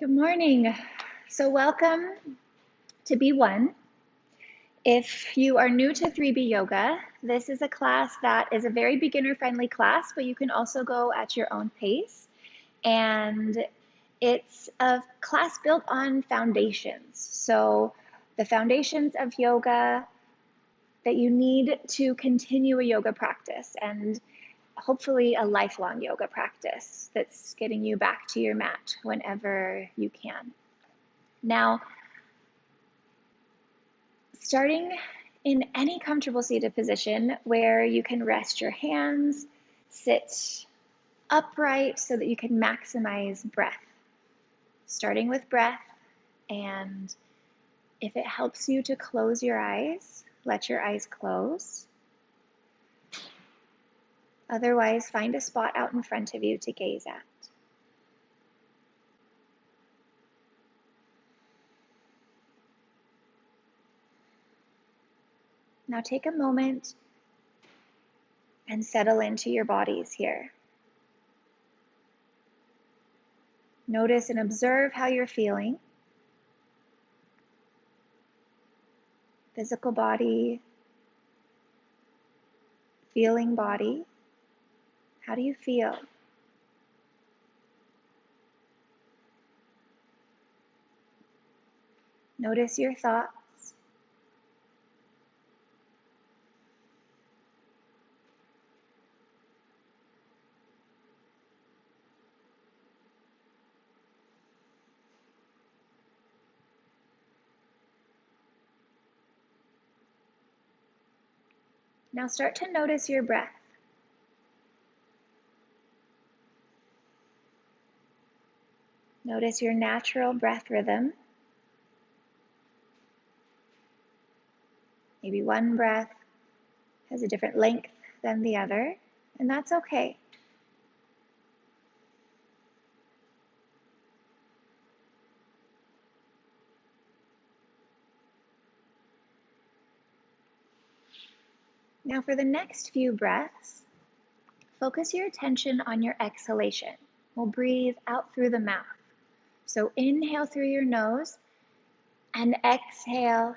Good morning. So welcome to B1. If you are new to 3B Yoga, this is a class that is a very beginner-friendly class, but you can also go at your own pace. And it's a class built on foundations. So the foundations of yoga that you need to continue a yoga practice and hopefully a lifelong yoga practice that's getting you back to your mat whenever you can. Now, starting in any comfortable seated position where you can rest your hands, sit upright so that you can maximize breath. Starting with breath, and if it helps you to close your eyes, let your eyes close. Otherwise, find a spot out in front of you to gaze at. Now take a moment and settle into your bodies here. Notice and observe how you're feeling. Physical body, feeling body. How do you feel? Notice your thoughts. Now start to notice your breath. Notice your natural breath rhythm. Maybe one breath has a different length than the other, and that's okay. Now for the next few breaths, focus your attention on your exhalation. We'll breathe out through the mouth. So inhale through your nose and exhale.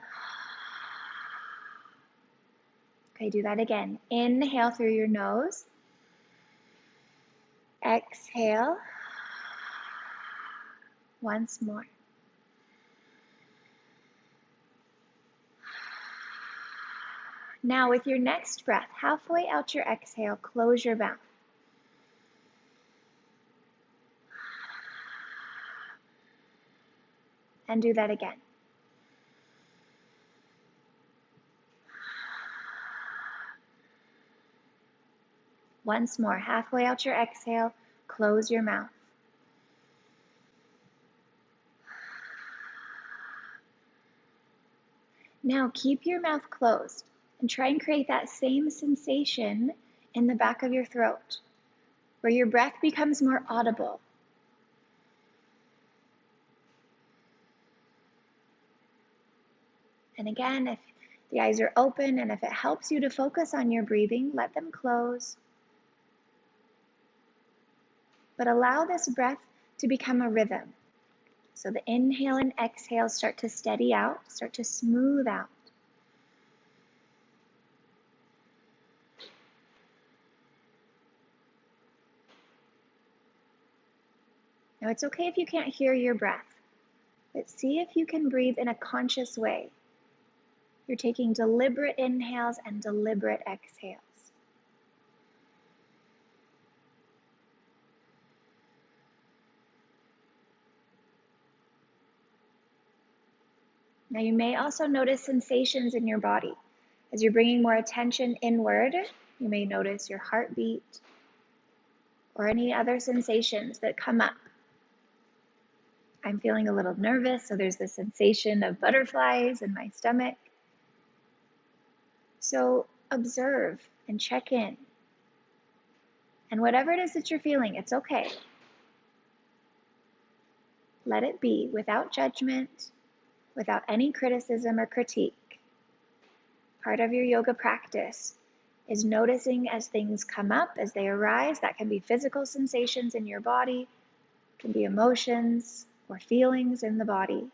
Okay, do that again. Inhale through your nose. Exhale. Once more. Now with your next breath, halfway out your exhale, close your mouth. And do that again. Once more, halfway out your exhale, close your mouth. Now keep your mouth closed and try and create that same sensation in the back of your throat, where your breath becomes more audible. And again, if the eyes are open and if it helps you to focus on your breathing, let them close. But allow this breath to become a rhythm. So the inhale and exhale start to steady out, start to smooth out. Now it's okay if you can't hear your breath, but see if you can breathe in a conscious way. You're taking deliberate inhales and deliberate exhales. Now you may also notice sensations in your body. As you're bringing more attention inward, you may notice your heartbeat or any other sensations that come up. I'm feeling a little nervous, so there's the sensation of butterflies in my stomach. So observe and check in. And whatever it is that you're feeling, it's okay. Let it be without judgment, without any criticism or critique. Part of your yoga practice is noticing as things come up, as they arise. That can be physical sensations in your body, can be emotions, or feelings in the body.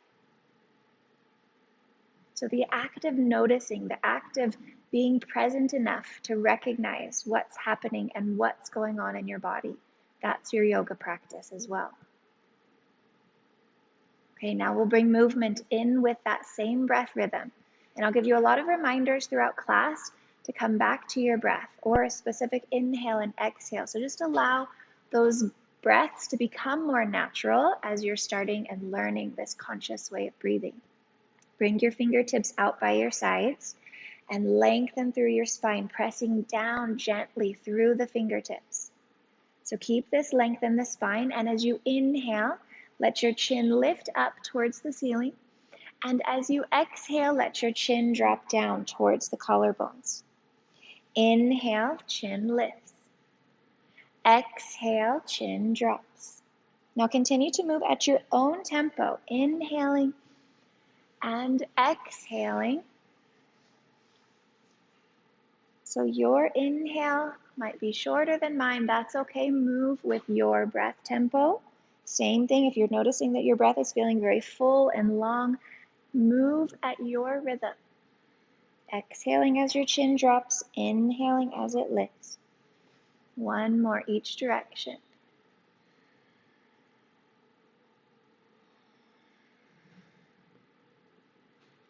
So the act of noticing, the act of being present enough to recognize what's happening and what's going on in your body, that's your yoga practice as well. Okay, now we'll bring movement in with that same breath rhythm. And I'll give you a lot of reminders throughout class to come back to your breath or a specific inhale and exhale. So just allow those breaths to become more natural as you're starting and learning this conscious way of breathing. Bring your fingertips out by your sides and lengthen through your spine, pressing down gently through the fingertips. So keep this length in the spine, and as you inhale, let your chin lift up towards the ceiling. And as you exhale, let your chin drop down towards the collarbones. Inhale, chin lifts. Exhale, chin drops. Now continue to move at your own tempo, inhaling and exhaling. So your inhale might be shorter than mine. That's okay. Move with your breath tempo. Same thing, if you're noticing that your breath is feeling very full and long, move at your rhythm. Exhaling as your chin drops, inhaling as it lifts. One more each direction.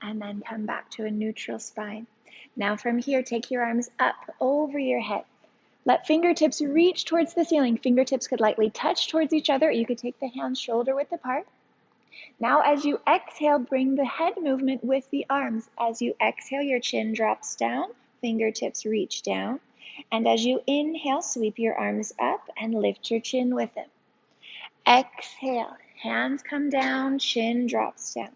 And then come back to a neutral spine. Now from here, take your arms up over your head. Let fingertips reach towards the ceiling. Fingertips could lightly touch towards each other. You could take the hands shoulder width apart. Now as you exhale, bring the head movement with the arms. As you exhale, your chin drops down, fingertips reach down. And as you inhale, sweep your arms up and lift your chin with them. Exhale, hands come down, chin drops down.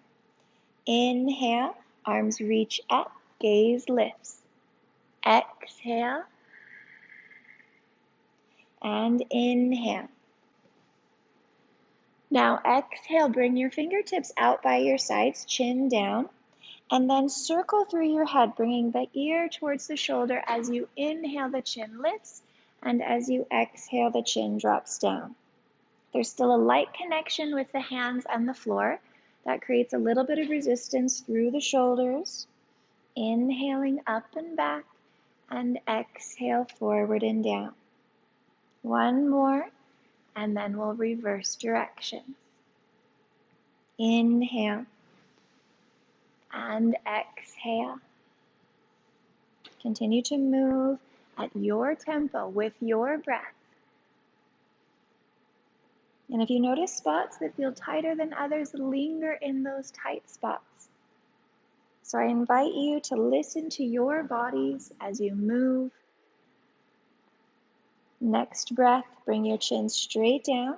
Inhale, arms reach up, gaze lifts. Exhale, and inhale. Now exhale, bring your fingertips out by your sides, chin down, and then circle through your head, bringing the ear towards the shoulder. As you inhale, the chin lifts, and as you exhale, the chin drops down. There's still a light connection with the hands and the floor. That creates a little bit of resistance through the shoulders. Inhaling up and back, and exhale forward and down. One more, and then we'll reverse directions. Inhale and exhale. Continue to move at your tempo with your breath. And if you notice spots that feel tighter than others, linger in those tight spots. So I invite you to listen to your bodies as you move. Next breath, bring your chin straight down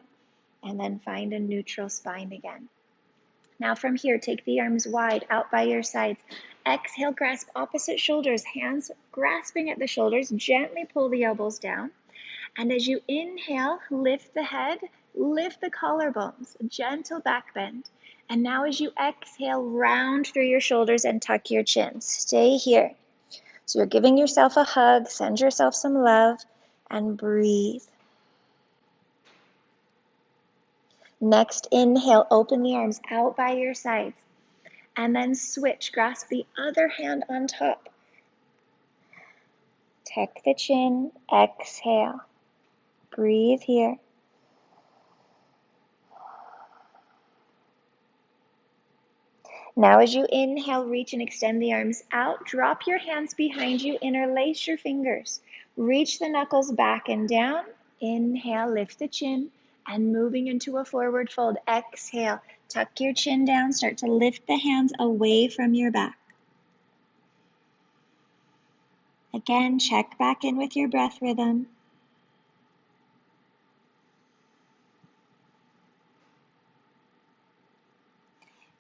and then find a neutral spine again. Now from here, take the arms wide out by your sides. Exhale, grasp opposite shoulders, hands grasping at the shoulders. Gently pull the elbows down. And as you inhale, lift the head, lift the collarbones, gentle back bend. And now as you exhale, round through your shoulders and tuck your chin. Stay here. So you're giving yourself a hug, send yourself some love, and breathe. Next, inhale, open the arms out by your sides. And then switch, grasp the other hand on top. Tuck the chin, exhale. Breathe here. Now as you inhale, reach and extend the arms out. Drop your hands behind you, interlace your fingers. Reach the knuckles back and down. Inhale, lift the chin, and moving into a forward fold. Exhale, tuck your chin down, start to lift the hands away from your back. Again, check back in with your breath rhythm.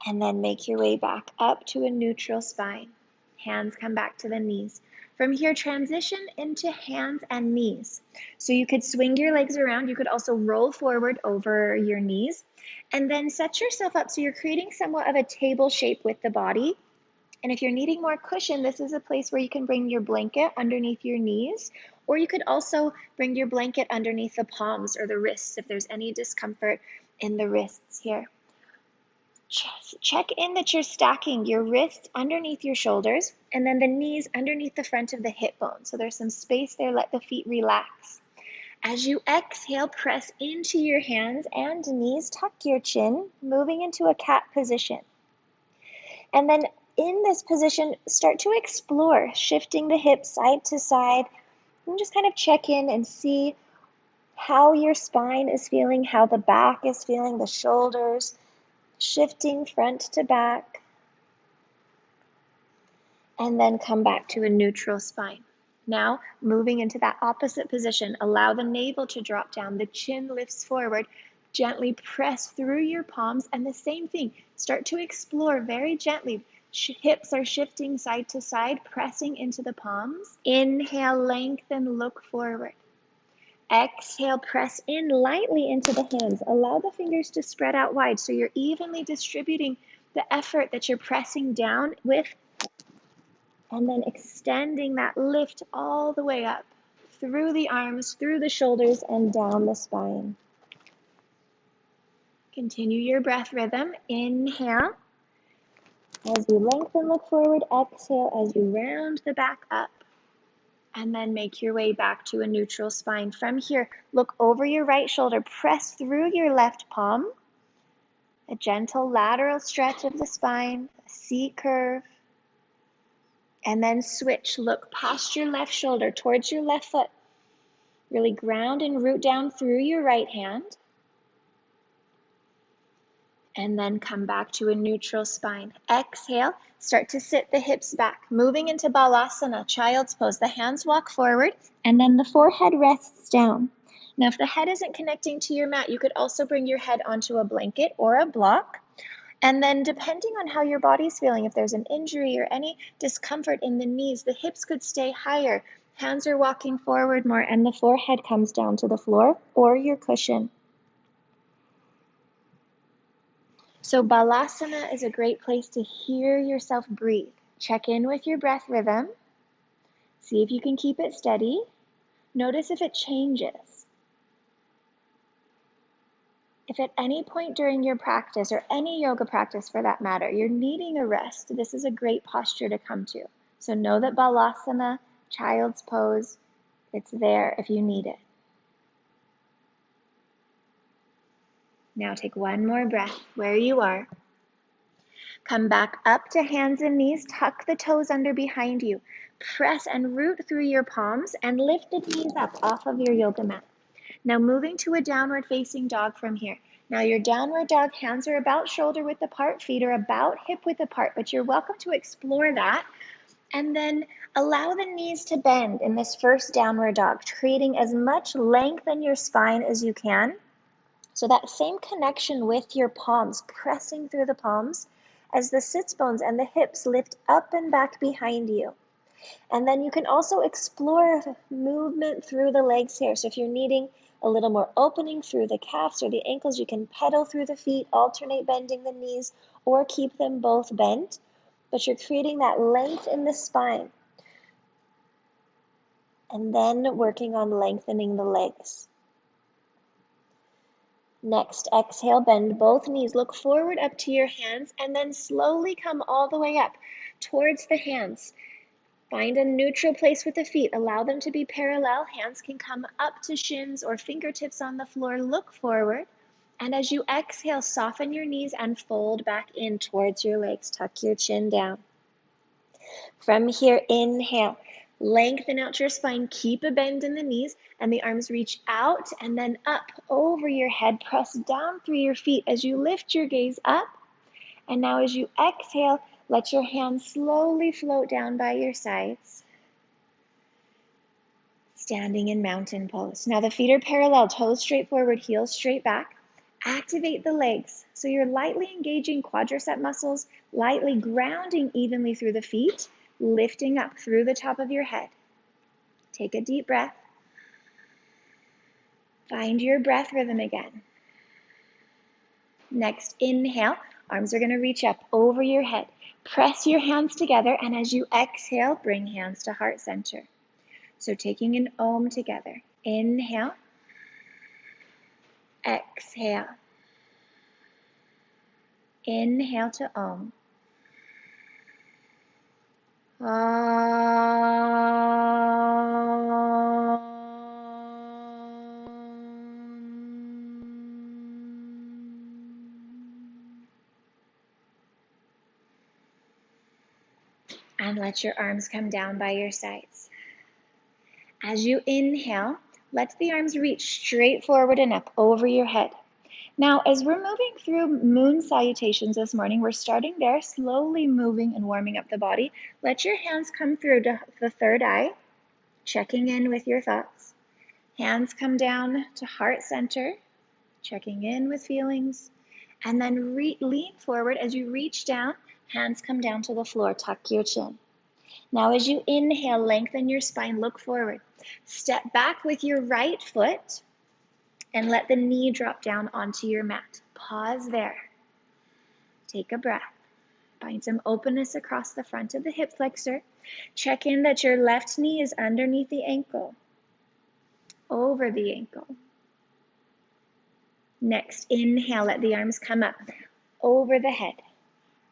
And then make your way back up to a neutral spine. Hands come back to the knees. From here, transition into hands and knees. So you could swing your legs around. You could also roll forward over your knees. And then set yourself up so you're creating somewhat of a table shape with the body. And if you're needing more cushion, this is a place where you can bring your blanket underneath your knees. Or you could also bring your blanket underneath the palms or the wrists if there's any discomfort in the wrists here. Check in that you're stacking your wrists underneath your shoulders and then the knees underneath the front of the hip bone. So there's some space there. Let the feet relax. As you exhale, press into your hands and knees. Tuck your chin, moving into a cat position. And then in this position, start to explore, shifting the hips side to side. And just kind of check in and see how your spine is feeling, how the back is feeling, the shoulders, shifting front to back. And then come back to a neutral spine. Now, moving into that opposite position, allow the navel to drop down, the chin lifts forward, gently press through your palms, and the same thing, start to explore very gently. Hips are shifting side to side, pressing into the palms. Inhale, lengthen, look forward. Exhale, press in lightly into the hands. Allow the fingers to spread out wide so you're evenly distributing the effort that you're pressing down with, and then extending that lift all the way up through the arms, through the shoulders, and down the spine. Continue your breath rhythm. Inhale. As you lengthen, look forward. Exhale as you round the back up. And then make your way back to a neutral spine. From here, look over your right shoulder. Press through your left palm. A gentle lateral stretch of the spine. A C curve. And then switch. Look past your left shoulder towards your left foot. Really ground and root down through your right hand. And then come back to a neutral spine. Exhale, start to sit the hips back. Moving into Balasana, child's pose. The hands walk forward and then the forehead rests down. Now, if the head isn't connecting to your mat, you could also bring your head onto a blanket or a block. And then depending on how your body's feeling, if there's an injury or any discomfort in the knees, the hips could stay higher. Hands are walking forward more and the forehead comes down to the floor or your cushion. So Balasana is a great place to hear yourself breathe. Check in with your breath rhythm. See if you can keep it steady. Notice if it changes. If at any point during your practice, or any yoga practice for that matter, you're needing a rest, this is a great posture to come to. So know that Balasana, child's pose, it's there if you need it. Now take one more breath where you are. Come back up to hands and knees, tuck the toes under behind you. Press and root through your palms and lift the knees up off of your yoga mat. Now moving to a downward facing dog from here. Now your downward dog, hands are about shoulder width apart, feet are about hip width apart, but you're welcome to explore that. And then allow the knees to bend in this first downward dog, creating as much length in your spine as you can. So that same connection with your palms, pressing through the palms as the sits bones and the hips lift up and back behind you. And then you can also explore movement through the legs here. So if you're needing a little more opening through the calves or the ankles, you can pedal through the feet, alternate bending the knees, or keep them both bent. But you're creating that length in the spine. And then working on lengthening the legs. Next, exhale, bend both knees, look forward up to your hands, and then slowly come all the way up towards the hands. Find a neutral place with the feet, allow them to be parallel. Hands can come up to shins or fingertips on the floor, look forward. And as you exhale, soften your knees and fold back in towards your legs, tuck your chin down. From here, inhale. Lengthen out your spine, keep a bend in the knees, and the arms reach out and then up over your head. Press down through your feet as you lift your gaze up. And now as you exhale, let your hands slowly float down by your sides. Standing in mountain pose. Now the feet are parallel, toes straight forward, heels straight back. Activate the legs. So you're lightly engaging quadricep muscles, lightly grounding evenly through the feet, lifting up through the top of your head. Take a deep breath. Find your breath rhythm again. Next, inhale. Arms are going to reach up over your head. Press your hands together, and as you exhale, bring hands to heart center. So taking an Om together. Inhale. Exhale. Inhale to Om. And let your arms come down by your sides. As you inhale, let the arms reach straight forward and up over your head. Now, as we're moving through moon salutations this morning, we're starting there, slowly moving and warming up the body. Let your hands come through to the third eye, checking in with your thoughts. Hands come down to heart center, checking in with feelings. And then lean forward. As you reach down, hands come down to the floor, tuck your chin. Now as you inhale, lengthen your spine, look forward. Step back with your right foot and let the knee drop down onto your mat. Pause there. Take a breath. Find some openness across the front of the hip flexor. Check in that your left knee is underneath the ankle, over the ankle. Next, inhale, let the arms come up over the head.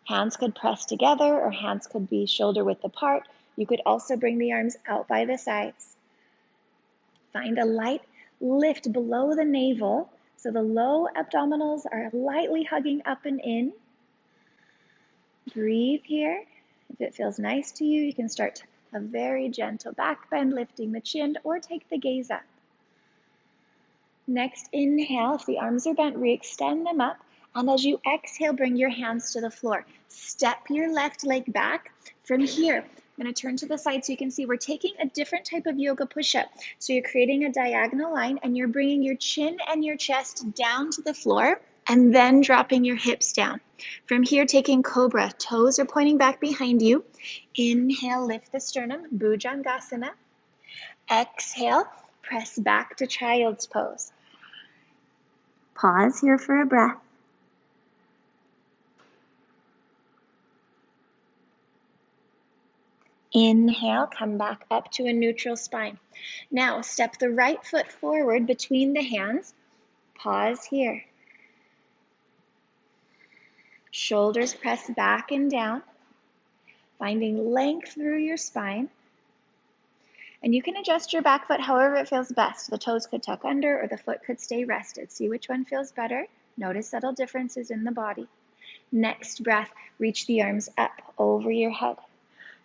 Hands could press together or hands could be shoulder width apart. You could also bring the arms out by the sides. Find a light lift below the navel so the low abdominals are lightly hugging up and in. Breathe here. If it feels nice to you, you can start a very gentle back bend, lifting the chin, or take the gaze up. Next, inhale. If the arms are bent, re-extend them up. And as you exhale, bring your hands to the floor. Step your left leg back. From here, I'm going to turn to the side so you can see we're taking a different type of yoga push-up. So you're creating a diagonal line and you're bringing your chin and your chest down to the floor and then dropping your hips down. From here, taking cobra. Toes are pointing back behind you. Inhale, lift the sternum, Bhujangasana. Exhale, press back to child's pose. Pause here for a breath. Inhale, come back up to a neutral spine. Now, step the right foot forward between the hands. Pause here. Shoulders press back and down, finding length through your spine. And you can adjust your back foot however it feels best. The toes could tuck under or the foot could stay rested. See which one feels better. Notice subtle differences in the body. Next breath, reach the arms up over your head.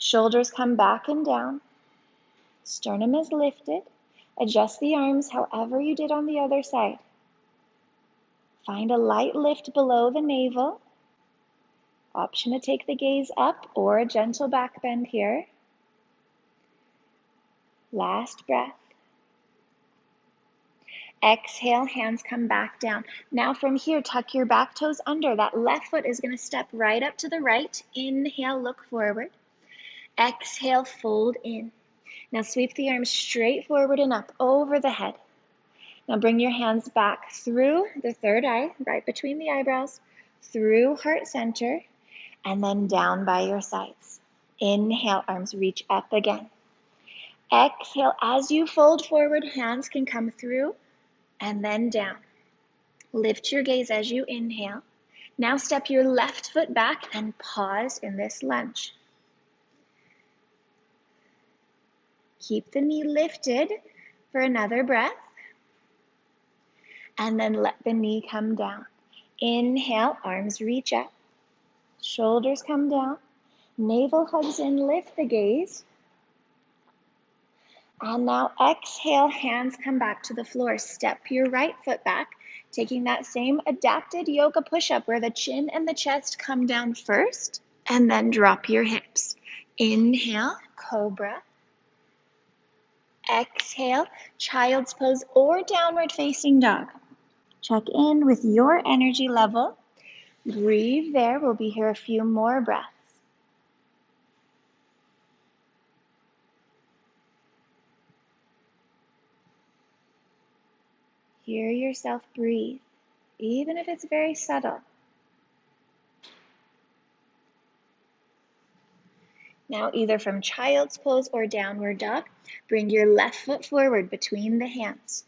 Shoulders come back and down. Sternum is lifted. Adjust the arms however you did on the other side. Find a light lift below the navel. Option to take the gaze up or a gentle back bend here. Last breath. Exhale, hands come back down. Now from here, tuck your back toes under. That left foot is going to step right up to the right. Inhale, look forward. Exhale, fold in. Now sweep the arms straight forward and up over the head. Now bring your hands back through the third eye, right between the eyebrows, through heart center, and then down by your sides. Inhale, arms reach up again. Exhale, as you fold forward, hands can come through and then down. Lift your gaze as you inhale. Now step your left foot back and pause in this lunge. Keep the knee lifted for another breath. And then let the knee come down. Inhale, arms reach up. Shoulders come down. Navel hugs in, lift the gaze. And now exhale, hands come back to the floor. Step your right foot back, taking that same adapted yoga push-up where the chin and the chest come down first, and then drop your hips. Inhale, cobra. Exhale, child's pose or downward facing dog. Check in with your energy level. Breathe there. We'll be here a few more breaths. Hear yourself breathe, even if it's very subtle. Now, either from child's pose or downward dog, bring your left foot forward between the hands.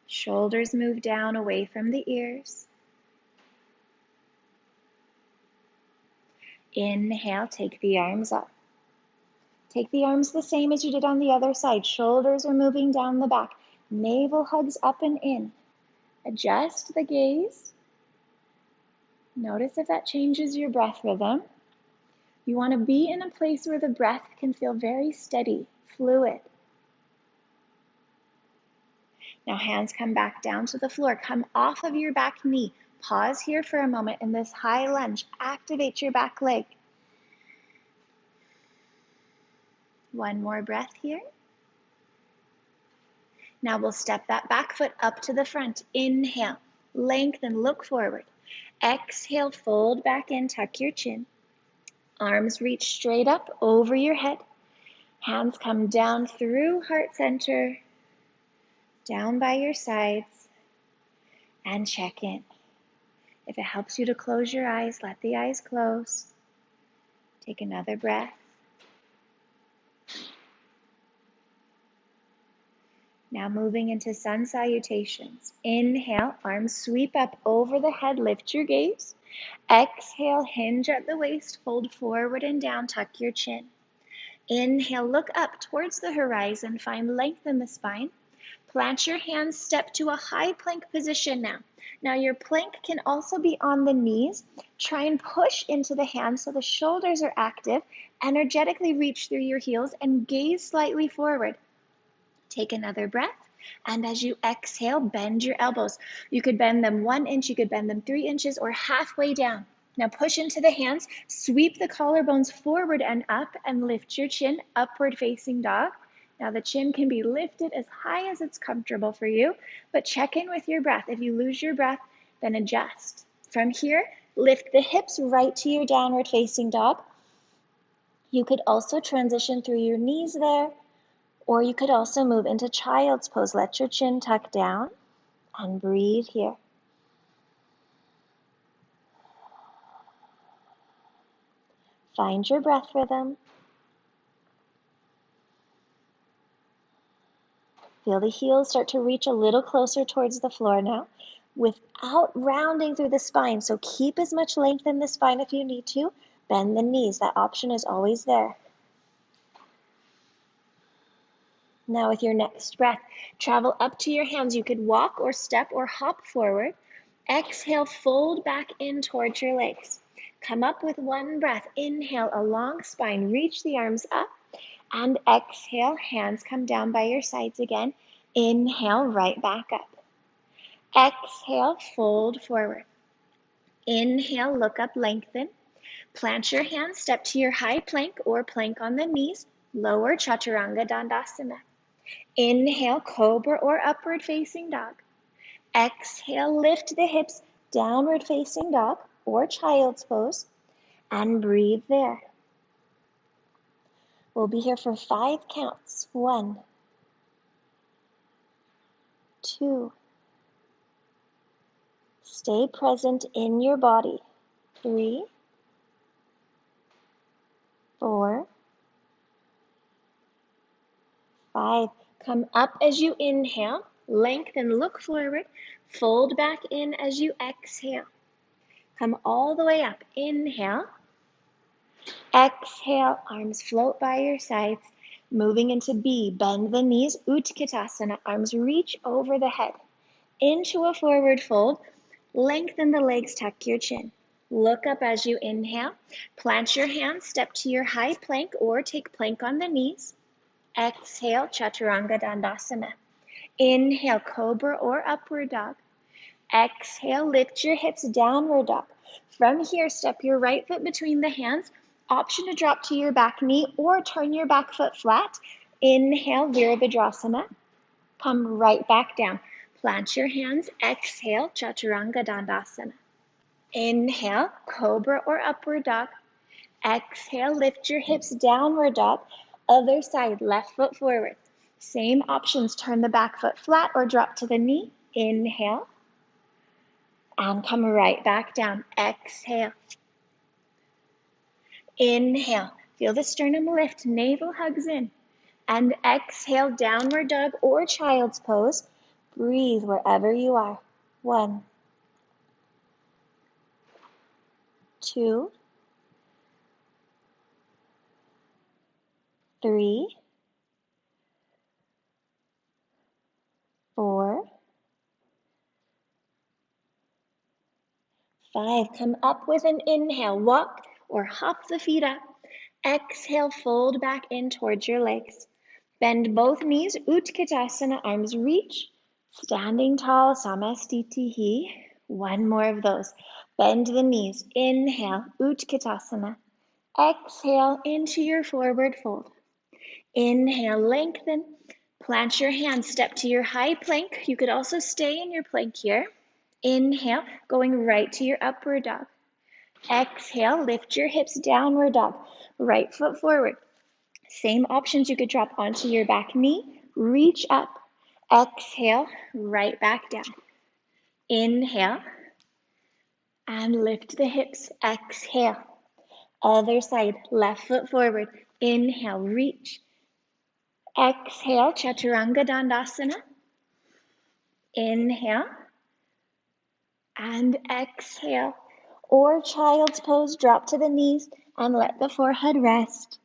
Shoulders move down away from the ears. Inhale, take the arms up. Take the arms the same as you did on the other side. Shoulders are moving down the back. Navel hugs up and in. Adjust the gaze. Notice if that changes your breath rhythm. You want to be in a place where the breath can feel very steady, fluid. Now hands come back down to the floor. Come off of your back knee. Pause here for a moment in this high lunge. Activate your back leg. One more breath here. Now we'll step that back foot up to the front. Inhale, lengthen, look forward. Exhale, fold back in, tuck your chin. Arms reach straight up over your head. Hands come down through heart center, down by your sides, and check in. If it helps you to close your eyes, let the eyes close. Take another breath. Now moving into sun salutations. Inhale, arms sweep up over the head, lift your gaze. Exhale, hinge at the waist, fold forward and down, tuck your chin. Inhale, look up towards the horizon, find length in the spine. Plant your hands, step to a high plank position now. Now your plank can also be on the knees. Try and push into the hands so the shoulders are active. Energetically reach through your heels and gaze slightly forward. Take another breath, and as you exhale, bend your elbows. You could bend them 1 inch, you could bend them 3 inches, or halfway down. Now push into the hands, sweep the collarbones forward and up, and lift your chin, upward facing dog. Now the chin can be lifted as high as it's comfortable for you, but check in with your breath. If you lose your breath, then adjust. From here, lift the hips right to your downward facing dog. You could also transition through your knees there, or you could also move into child's pose. Let your chin tuck down and breathe here. Find your breath rhythm. Feel the heels start to reach a little closer towards the floor now without rounding through the spine. So keep as much length in the spine if you need to. Bend the knees. That option is always there. Now with your next breath, travel up to your hands. You could walk or step or hop forward. Exhale, fold back in towards your legs. Come up with one breath. Inhale, a long spine. Reach the arms up. And exhale, hands come down by your sides again. Inhale, right back up. Exhale, fold forward. Inhale, look up, lengthen. Plant your hands, step to your high plank or plank on the knees. Lower Chaturanga Dandasana. Inhale, cobra or upward facing dog. Exhale, lift the hips, downward facing dog or child's pose, and breathe there. We'll be here for 5 counts. 1, 2. Stay present in your body. 3, 4, 5. Come up as you inhale, lengthen, look forward, fold back in as you exhale. Come all the way up. Inhale. Exhale, arms float by your sides. Moving into B, bend the knees, Utkatasana, arms reach over the head. Into a forward fold, lengthen the legs, tuck your chin. Look up as you inhale. Plant your hands, step to your high plank or take plank on the knees. Exhale, Chaturanga Dandasana. Inhale, cobra or upward dog. Exhale, lift your hips, downward dog. From here, step your right foot between the hands. Option to drop to your back knee or turn your back foot flat. Inhale, Virabhadrasana. Come right back down. Plant your hands. Exhale, Chaturanga Dandasana. Inhale, cobra or upward dog. Exhale, lift your hips, downward dog. Other side, left foot forward. Same options, turn the back foot flat or drop to the knee. Inhale. And come right back down. Exhale. Inhale. Feel the sternum lift, navel hugs in. And exhale, downward dog or child's pose. Breathe wherever you are. 1, 2, 3, 4, 5. Come up with an inhale. Walk or hop the feet up. Exhale, fold back in towards your legs. Bend both knees, Utkatasana, arms reach. Standing tall, Samastitihi. One more of those. Bend the knees. Inhale, Utkatasana. Exhale into your forward fold. Inhale, lengthen. Plant your hands, step to your high plank. You could also stay in your plank here. Inhale, going right to your upward dog. Exhale, lift your hips, downward dog. Right foot forward. Same options, you could drop onto your back knee, reach up. Exhale, right back down. Inhale, and lift the hips. Exhale. Other side, left foot forward. Inhale, reach. Exhale, Chaturanga Dandasana. Inhale, and exhale. Or child's pose, drop to the knees and let the forehead rest.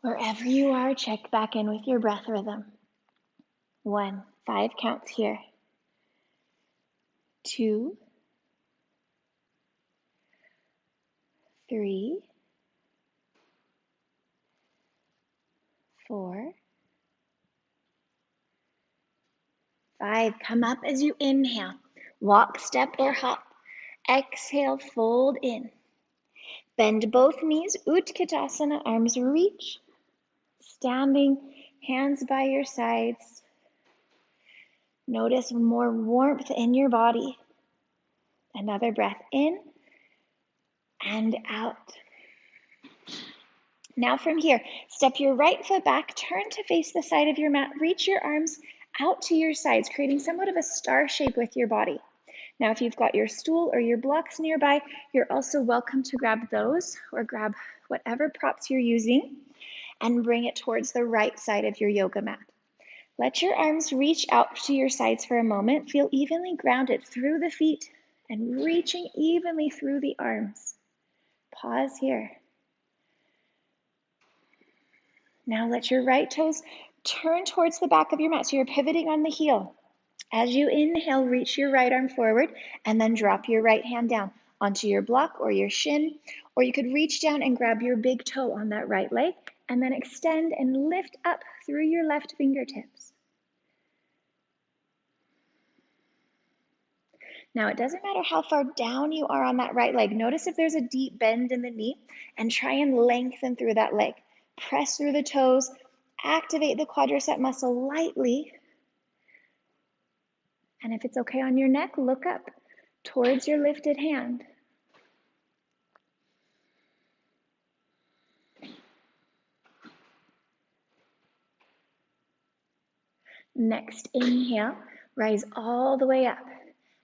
Wherever you are, check back in with your breath rhythm. 1, 5 counts here. 2, 3, 4, 5. Come up as you inhale. Walk, step, or hop. Exhale, fold in. Bend both knees, Utkatasana, arms reach. Standing, hands by your sides. Notice more warmth in your body. Another breath in and out. Now from here, step your right foot back, turn to face the side of your mat, reach your arms out to your sides, creating somewhat of a star shape with your body. Now, if you've got your stool or your blocks nearby, you're also welcome to grab those or grab whatever props you're using and bring it towards the right side of your yoga mat. Let your arms reach out to your sides for a moment. Feel evenly grounded through the feet and reaching evenly through the arms. Pause here. Now let your right toes turn towards the back of your mat, so you're pivoting on the heel. As you inhale, reach your right arm forward and then drop your right hand down onto your block or your shin, or you could reach down and grab your big toe on that right leg and then extend and lift up through your left fingertips. Now, it doesn't matter how far down you are on that right leg. Notice if there's a deep bend in the knee and try and lengthen through that leg. Press through the toes, activate the quadricep muscle lightly. And if it's okay on your neck, look up towards your lifted hand. Next, inhale, rise all the way up.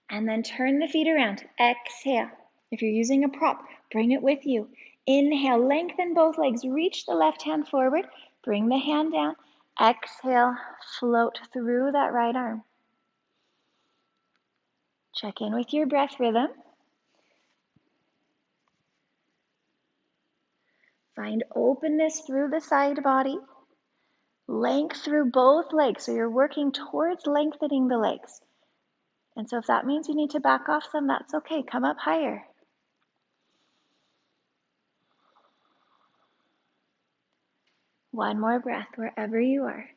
And then turn the feet around. Exhale. If you're using a prop, bring it with you. Inhale, lengthen both legs. Reach the left hand forward. Bring the hand down. Exhale, float through that right arm. Check in with your breath rhythm. Find openness through the side body. Length through both legs. So you're working towards lengthening the legs. And so if that means you need to back off some, that's okay. Come up higher. One more breath wherever you are.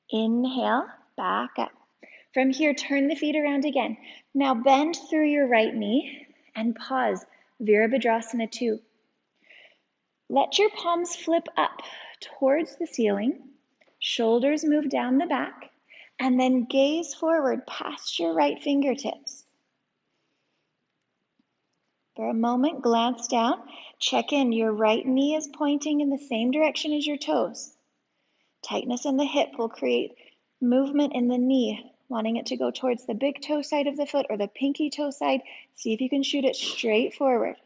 Inhale, back up. From here, turn the feet around again. Now bend through your right knee and pause. Virabhadrasana 2. Let your palms flip up towards the ceiling. Shoulders move down the back. And then gaze forward past your right fingertips. For a moment, glance down. Check in. Your right knee is pointing in the same direction as your toes. Tightness in the hip will create movement in the knee, wanting it to go towards the big toe side of the foot or the pinky toe side. See if you can shoot it straight forward.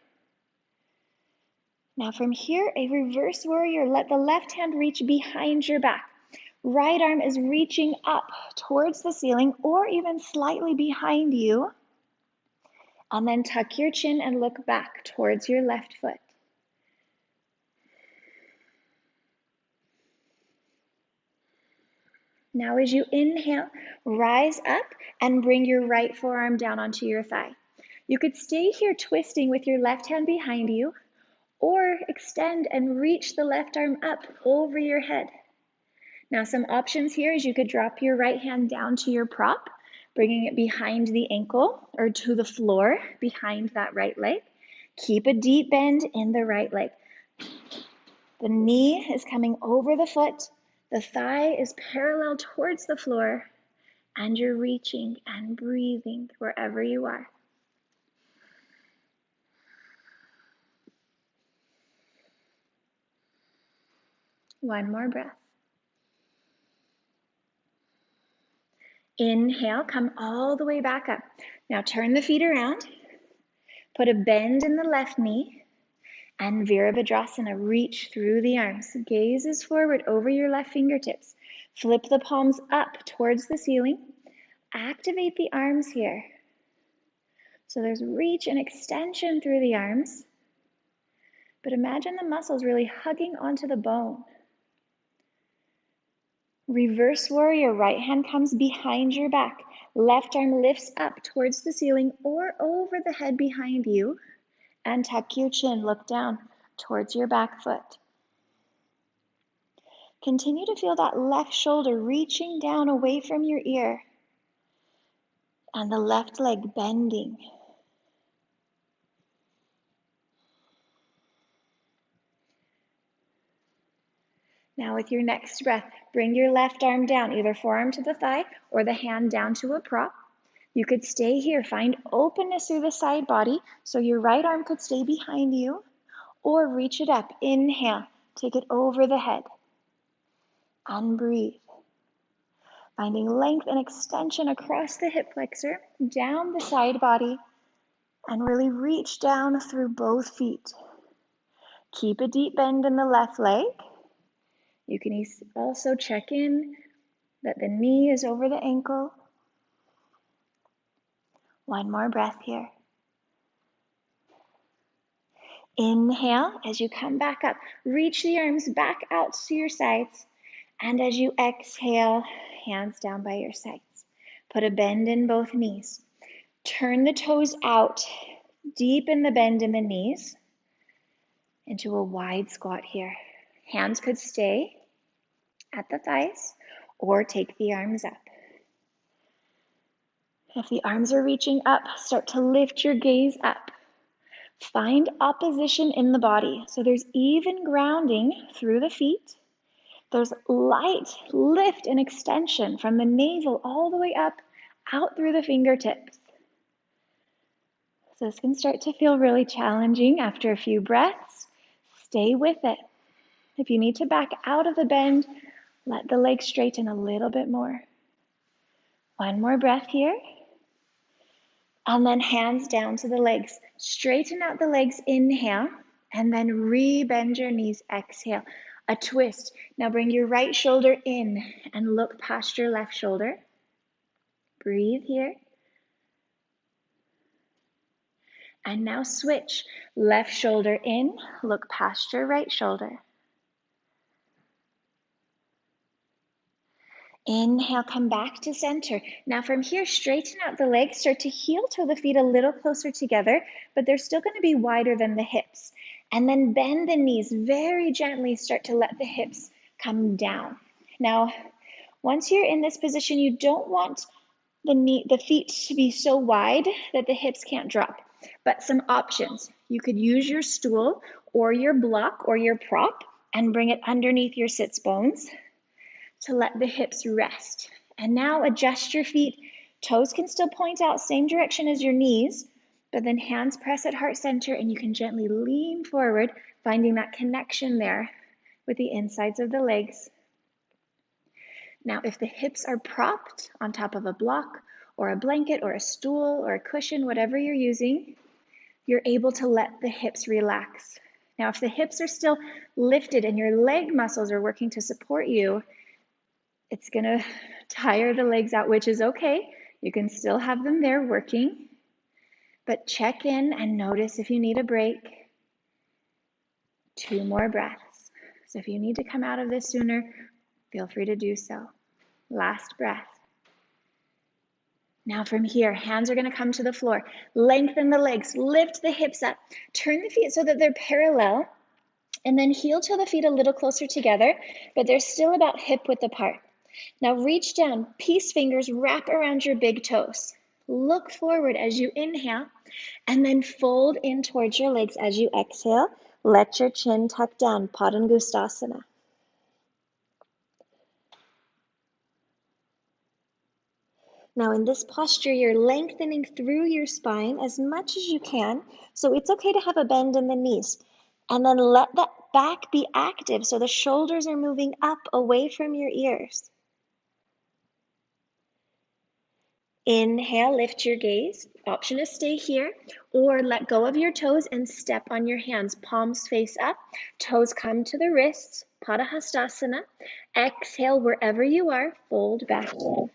Now from here, a reverse warrior. Let the left hand reach behind your back. Right arm is reaching up towards the ceiling or even slightly behind you. And then tuck your chin and look back towards your left foot. Now as you inhale, rise up and bring your right forearm down onto your thigh. You could stay here twisting with your left hand behind you, or extend and reach the left arm up over your head. Now some options here is you could drop your right hand down to your prop, bringing it behind the ankle or to the floor behind that right leg. Keep a deep bend in the right leg. The knee is coming over the foot. The thigh is parallel towards the floor, and you're reaching and breathing wherever you are. One more breath. Inhale, come all the way back up. Now turn the feet around. Put a bend in the left knee, and Virabhadrasana, reach through the arms. Gazes forward over your left fingertips. Flip the palms up towards the ceiling. Activate the arms here. So there's reach and extension through the arms, but imagine the muscles really hugging onto the bone. Reverse warrior, right hand comes behind your back. Left arm lifts up towards the ceiling or over the head behind you, and tuck your chin, look down towards your back foot. Continue to feel that left shoulder reaching down away from your ear, and the left leg bending. Now with your next breath, bring your left arm down, either forearm to the thigh or the hand down to a prop. You could stay here, find openness through the side body, so your right arm could stay behind you, or reach it up. Inhale, take it over the head, and breathe. Finding length and extension across the hip flexor, down the side body, and really reach down through both feet. Keep a deep bend in the left leg. You can also check in that the knee is over the ankle. One more breath here. Inhale as you come back up. Reach the arms back out to your sides. And as you exhale, hands down by your sides. Put a bend in both knees. Turn the toes out. Deepen the bend in the knees into a wide squat here. Hands could stay at the thighs or take the arms up. If the arms are reaching up, start to lift your gaze up. Find opposition in the body. So there's even grounding through the feet. There's light lift and extension from the navel all the way up, out through the fingertips. So this can start to feel really challenging after a few breaths. Stay with it. If you need to back out of the bend, let the legs straighten a little bit more. One more breath here. And then hands down to the legs. Straighten out the legs, inhale, and then re-bend your knees, exhale. A twist. Now bring your right shoulder in and look past your left shoulder. Breathe here. And now switch. Left shoulder in, look past your right shoulder. Inhale, come back to center. Now from here, straighten out the legs, start to heel toe the feet a little closer together, but they're still going to be wider than the hips. And then bend the knees very gently, start to let the hips come down. Now, once you're in this position, you don't want the feet to be so wide that the hips can't drop. But some options. You could use your stool or your block or your prop and bring it underneath your sits bones to let the hips rest. And now adjust your feet. Toes can still point out same direction as your knees, but then hands press at heart center and you can gently lean forward, finding that connection there with the insides of the legs. Now, if the hips are propped on top of a block or a blanket or a stool or a cushion, whatever you're using, you're able to let the hips relax. Now, if the hips are still lifted and your leg muscles are working to support you, it's going to tire the legs out, which is okay. You can still have them there working. but check in and notice if you need a break. 2 more breaths. So if you need to come out of this sooner, feel free to do so. Last breath. Now from here, hands are going to come to the floor. Lengthen the legs, lift the hips up, turn the feet so that they're parallel, and then heel toe the feet a little closer together, but they're still about hip width apart. Now reach down, peace fingers wrap around your big toes. Look forward as you inhale, and then fold in towards your legs as you exhale. Let your chin tuck down, Padangusthasana. Now in this posture, you're lengthening through your spine as much as you can, so it's okay to have a bend in the knees. And then let that back be active, so the shoulders are moving up away from your ears. Inhale, lift your gaze. Option is stay here, or let go of your toes and step on your hands. Palms face up, toes come to the wrists, Padahastasana. Exhale, wherever you are, fold back in.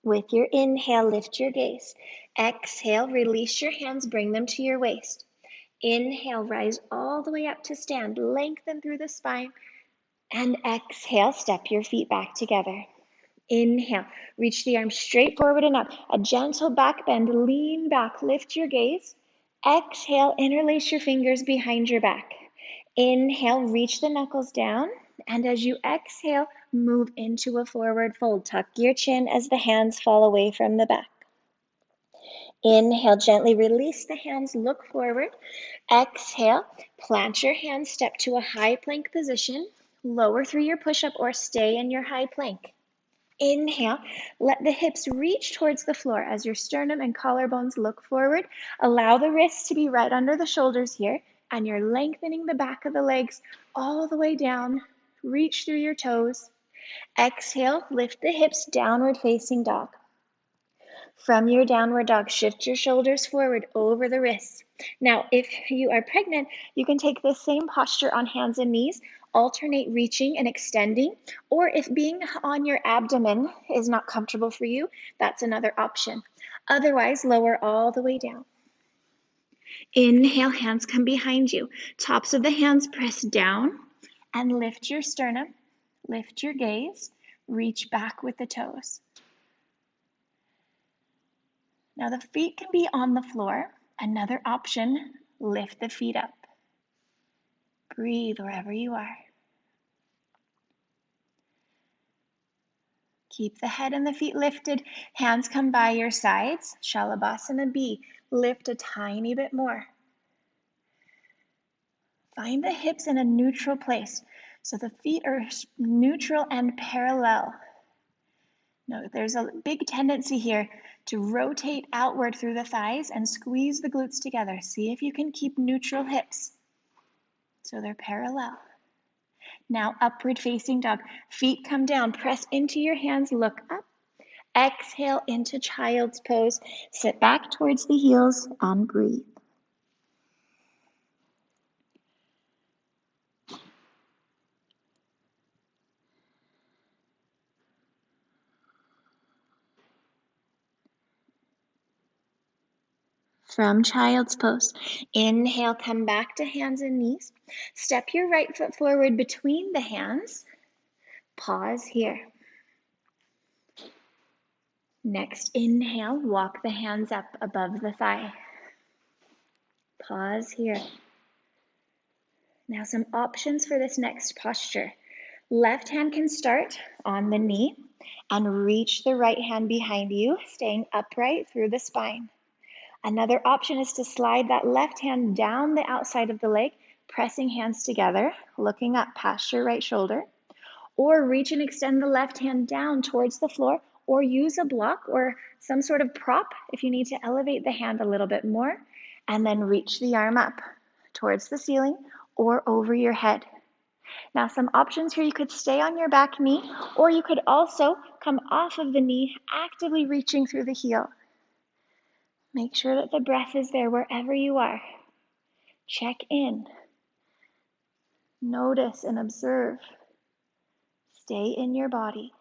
With your inhale, lift your gaze. Exhale, release your hands, bring them to your waist. Inhale, rise all the way up to stand, lengthen through the spine. And exhale, step your feet back together. Inhale, reach the arms straight forward and up. A gentle back bend, lean back, lift your gaze. Exhale, interlace your fingers behind your back. Inhale, reach the knuckles down. And as you exhale, move into a forward fold. Tuck your chin as the hands fall away from the back. Inhale, gently release the hands, look forward. Exhale, plant your hands, step to a high plank position. Lower through your push-up or stay in your high plank. Inhale, let the hips reach towards the floor as your sternum and collarbones look forward. Allow the wrists to be right under the shoulders here, and you're lengthening the back of the legs all the way down. Reach through your toes. Exhale, lift the hips, downward facing dog. From your downward dog, shift your shoulders forward over the wrists. Now, if you are pregnant, you can take the same posture on hands and knees, alternate reaching and extending, or if being on your abdomen is not comfortable for you, that's another option. Otherwise, lower all the way down. Inhale, hands come behind you. Tops of the hands press down and lift your sternum, lift your gaze, reach back with the toes. Now the feet can be on the floor. Another option, lift the feet up. Breathe wherever you are. Keep the head and the feet lifted. Hands come by your sides. Shalabhasana B. Lift a tiny bit more. Find the hips in a neutral place. So the feet are neutral and parallel. Now, there's a big tendency here to rotate outward through the thighs and squeeze the glutes together. See if you can keep neutral hips so they're parallel. Now, upward facing dog. Feet come down, press into your hands, look up. Exhale into child's pose. Sit back towards the heels and breathe. From child's pose, inhale, come back to hands and knees. Step your right foot forward between the hands. Pause here. Next, inhale, walk the hands up above the thigh. Pause here. Now some options for this next posture. Left hand can start on the knee and reach the right hand behind you, staying upright through the spine. Another option is to slide that left hand down the outside of the leg, pressing hands together, looking up past your right shoulder, or reach and extend the left hand down towards the floor, or use a block or some sort of prop if you need to elevate the hand a little bit more, and then reach the arm up towards the ceiling or over your head. Now some options here, you could stay on your back knee, or you could also come off of the knee, actively reaching through the heel. Make sure that the breath is there wherever you are. Check in. Notice and observe. Stay in your body.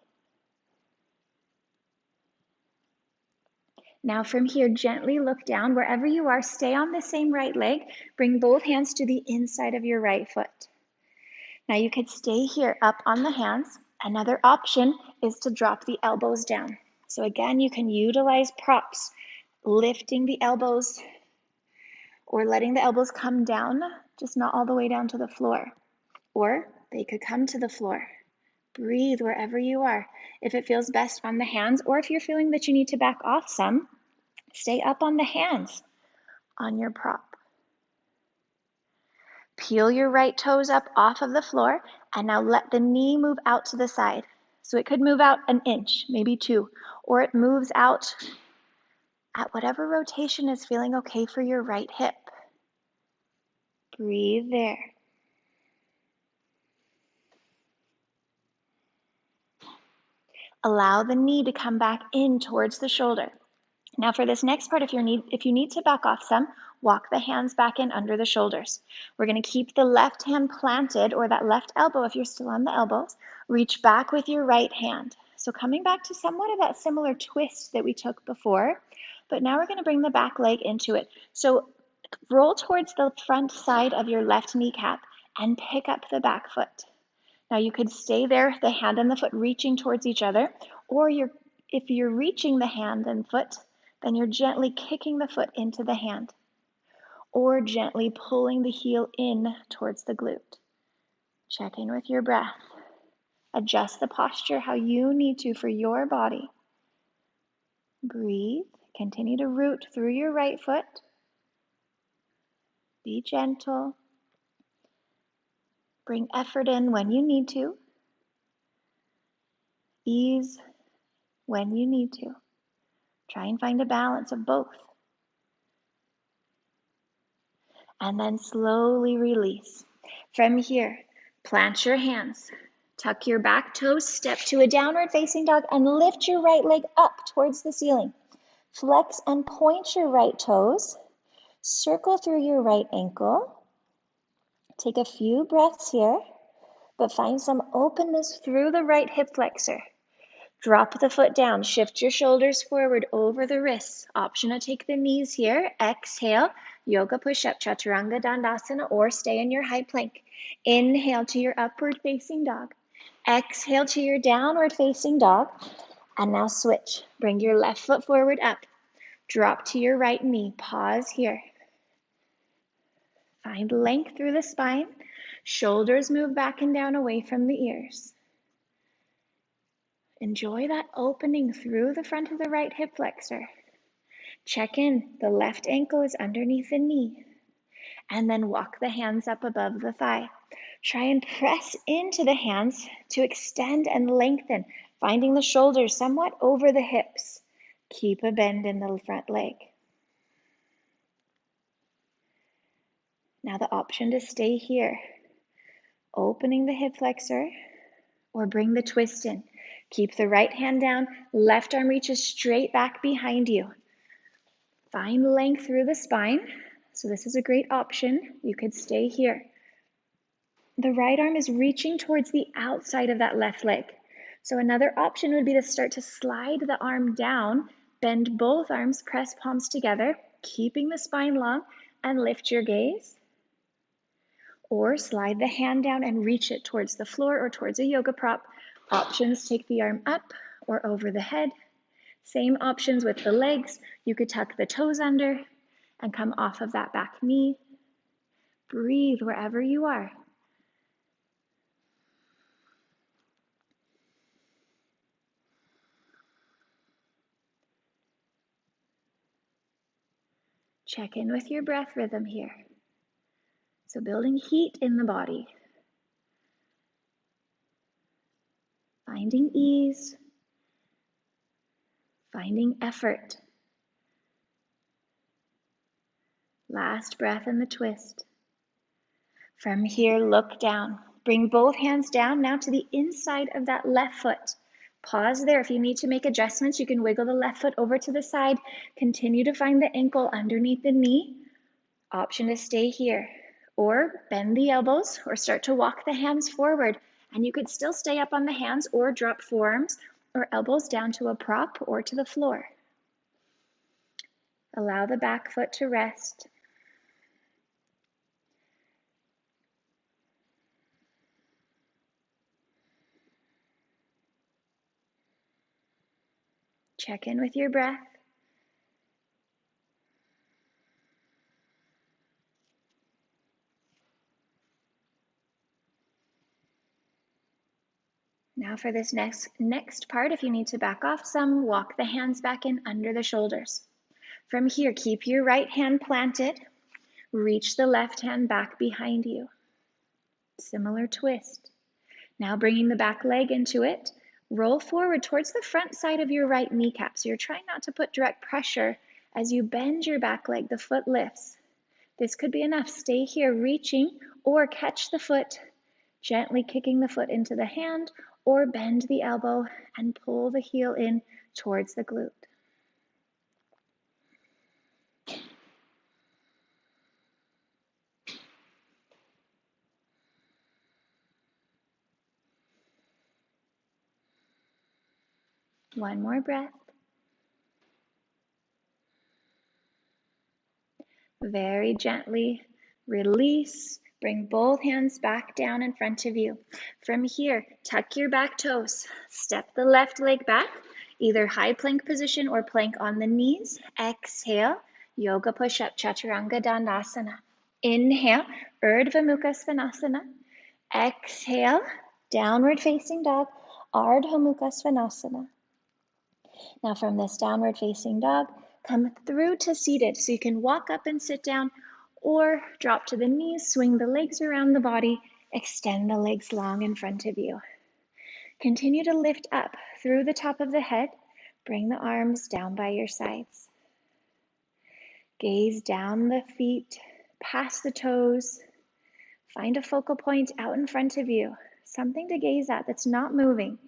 Now from here, gently look down. Wherever you are, stay on the same right leg. Bring both hands to the inside of your right foot. Now you could stay here up on the hands. Another option is to drop the elbows down. So again, you can utilize props, lifting the elbows or letting the elbows come down, just not all the way down to the floor. Or they could come to the floor. Breathe wherever you are. If it feels best on the hands, or if you're feeling that you need to back off some, stay up on the hands on your prop. Peel your right toes up off of the floor, and now let the knee move out to the side. So it could move out an inch, maybe 2, or it moves out at whatever rotation is feeling okay for your right hip. Breathe there. Allow the knee to come back in towards the shoulder. Now for this next part, if you need to back off some, walk the hands back in under the shoulders. We're going to keep the left hand planted, or that left elbow if you're still on the elbows. Reach back with your right hand. So coming back to somewhat of that similar twist that we took before, but now we're going to bring the back leg into it. So roll towards the front side of your left kneecap and pick up the back foot. Now you could stay there, the hand and the foot reaching towards each other, or if you're reaching the hand and foot, then you're gently kicking the foot into the hand, or gently pulling the heel in towards the glute. Check in with your breath. Adjust the posture how you need to for your body. Breathe. Continue to root through your right foot. Be gentle. Bring effort in when you need to. Ease when you need to. Try and find a balance of both. And then slowly release. From here, plant your hands. Tuck your back toes, step to a downward facing dog, and lift your right leg up towards the ceiling. Flex and point your right toes. Circle through your right ankle. Take a few breaths here, but find some openness through the right hip flexor. Drop the foot down, shift your shoulders forward over the wrists. Option to take the knees here. Exhale, yoga push-up, chaturanga dandasana, or stay in your high plank. Inhale to your upward facing dog. Exhale to your downward facing dog. And now switch. Bring your left foot forward up. Drop to your right knee. Pause here. Find length through the spine. Shoulders move back and down away from the ears. Enjoy that opening through the front of the right hip flexor. Check in. The left ankle is underneath the knee. And then walk the hands up above the thigh. Try and press into the hands to extend and lengthen, finding the shoulders somewhat over the hips. Keep a bend in the front leg. Now the option to stay here. Opening the hip flexor or bring the twist in. Keep the right hand down, left arm reaches straight back behind you. Find length through the spine. So this is a great option. You could stay here. The right arm is reaching towards the outside of that left leg. So another option would be to start to slide the arm down, bend both arms, press palms together, keeping the spine long, and lift your gaze. Or slide the hand down and reach it towards the floor or towards a yoga prop. Options, take the arm up or over the head. Same options with the legs. You could tuck the toes under and come off of that back knee. Breathe wherever you are. Check in with your breath rhythm here. So building heat in the body. Finding ease. Finding effort. Last breath in the twist. From here, look down. Bring both hands down now to the inside of that left foot. Pause there. If you need to make adjustments, you can wiggle the left foot over to the side. Continue to find the ankle underneath the knee. Option to stay here. Or bend the elbows or start to walk the hands forward. And you could still stay up on the hands or drop forearms or elbows down to a prop or to the floor. Allow the back foot to rest. Check in with your breath. Now for this next part, if you need to back off some, walk the hands back in under the shoulders. From here, keep your right hand planted. Reach the left hand back behind you. Similar twist. Now bringing the back leg into it, roll forward towards the front side of your right kneecap. So you're trying not to put direct pressure as you bend your back leg, the foot lifts. This could be enough. Stay here reaching or catch the foot, gently kicking the foot into the hand or bend the elbow and pull the heel in towards the glute. One more breath. Very gently release. Bring both hands back down in front of you. From here, tuck your back toes. Step the left leg back, either high plank position or plank on the knees. Exhale, yoga push-up, chaturanga dandasana. Inhale, urdhva mukha svanasana. Exhale, downward facing dog, ardha mukha svanasana. Now from this downward facing dog, come through to seated. So you can walk up and sit down or drop to the knees, swing the legs around the body, extend the legs long in front of you. Continue to lift up through the top of the head. Bring the arms down by your sides. Gaze down the feet, past the toes. Find a focal point out in front of you, something to gaze at that's not moving.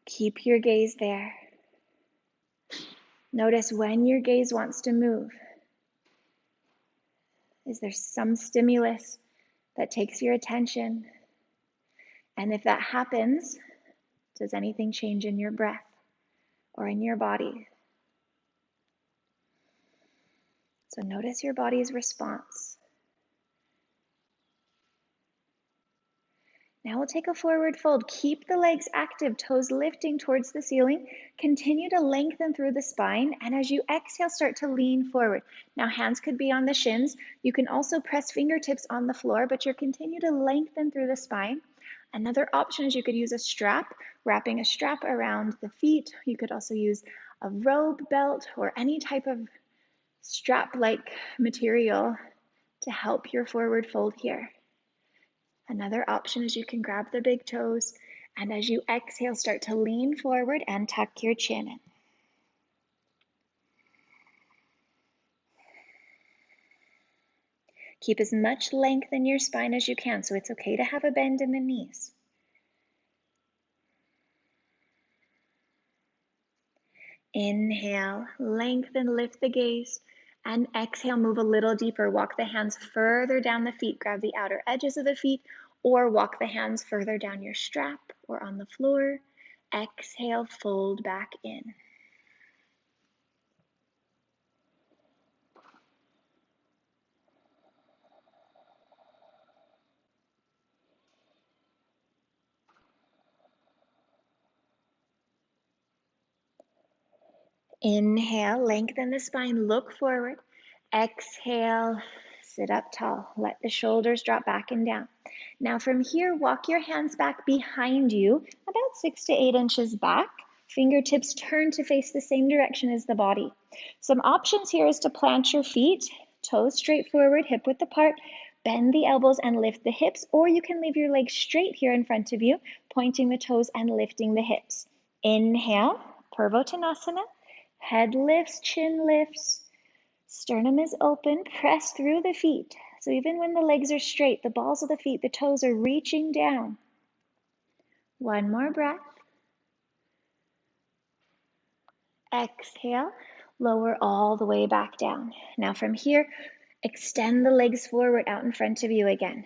Keep your gaze there. Notice when your gaze wants to move. Is there some stimulus that takes your attention? And if that happens, does anything change in your breath or in your body? So notice your body's response. Now we'll take a forward fold. Keep the legs active, toes lifting towards the ceiling. Continue to lengthen through the spine. And as you exhale, start to lean forward. Now hands could be on the shins. You can also press fingertips on the floor, but you're continue to lengthen through the spine. Another option is you could use a strap, wrapping a strap around the feet. You could also use a robe, belt, or any type of strap-like material to help your forward fold here. Another option is you can grab the big toes, and as you exhale, start to lean forward and tuck your chin in. Keep as much length in your spine as you can, so it's okay to have a bend in the knees. Inhale, lengthen, lift the gaze, and exhale, move a little deeper. Walk the hands further down the feet. Grab the outer edges of the feet, or walk the hands further down your strap or on the floor. Exhale, fold back in. Inhale, lengthen the spine, look forward. Exhale, sit up tall. Let the shoulders drop back and down. Now from here, walk your hands back behind you, about 6 to 8 inches back. Fingertips turn to face the same direction as the body. Some options here is to plant your feet, toes straight forward, hip width apart, bend the elbows and lift the hips, or you can leave your legs straight here in front of you, pointing the toes and lifting the hips. Inhale, Purvottanasana. Head lifts, chin lifts, sternum is open, press through the feet. So even when the legs are straight, the balls of the feet, the toes are reaching down. One more breath. Exhale, lower all the way back down. Now from here, extend the legs forward out in front of you again.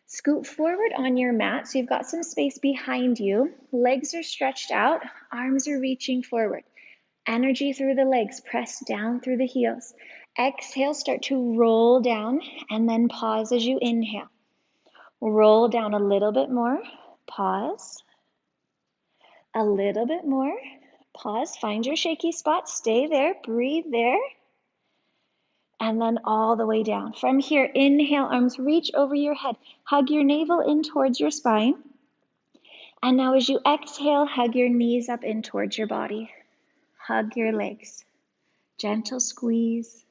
Scoot forward on your mat so you've got some space behind you. Legs are stretched out, arms are reaching forward. Energy through the legs, press down through the heels. Exhale, start to roll down and then pause as you inhale. Roll down a little bit more, pause. A little bit more, pause. Find your shaky spot, stay there, breathe there. And then all the way down. From here, inhale, arms reach over your head. Hug your navel in towards your spine. And now as you exhale, hug your knees up in towards your body. Hug your legs. Gentle squeeze.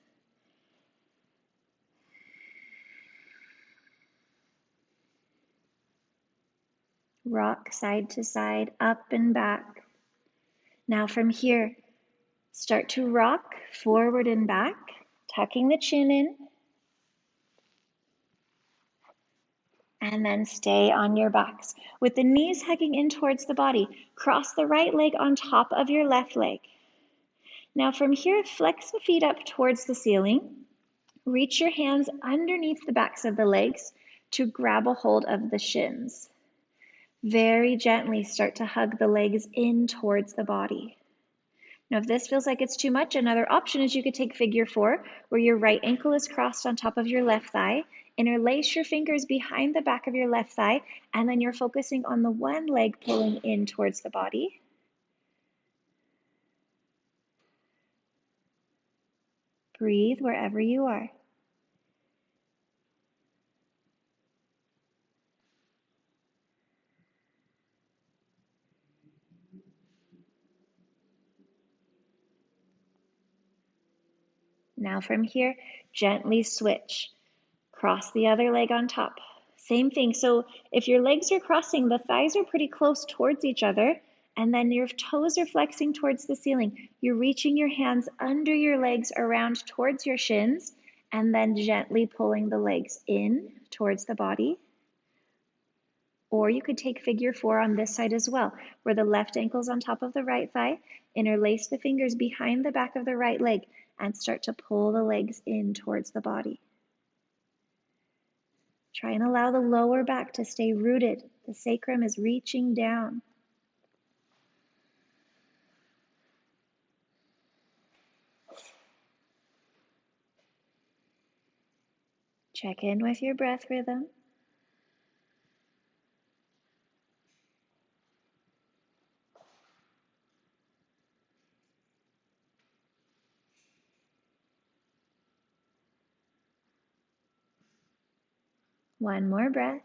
Rock side to side, up and back. Now from here, start to rock forward and back, tucking the chin in. And then stay on your backs. With the knees hugging in towards the body, cross the right leg on top of your left leg. Now from here, flex the feet up towards the ceiling. Reach your hands underneath the backs of the legs to grab a hold of the shins. Very gently start to hug the legs in towards the body. Now, if this feels like it's too much, another option is you could take figure 4, where your right ankle is crossed on top of your left thigh. Interlace your fingers behind the back of your left thigh, and then you're focusing on the one leg pulling in towards the body. Breathe wherever you are. Now from here, gently switch. Cross the other leg on top. Same thing. So if your legs are crossing, the thighs are pretty close towards each other, and then your toes are flexing towards the ceiling. You're reaching your hands under your legs around towards your shins, and then gently pulling the legs in towards the body. Or you could take figure 4 on this side as well, where the left ankle's on top of the right thigh, interlace the fingers behind the back of the right leg, and start to pull the legs in towards the body. Try and allow the lower back to stay rooted. The sacrum is reaching down. Check in with your breath rhythm. One more breath.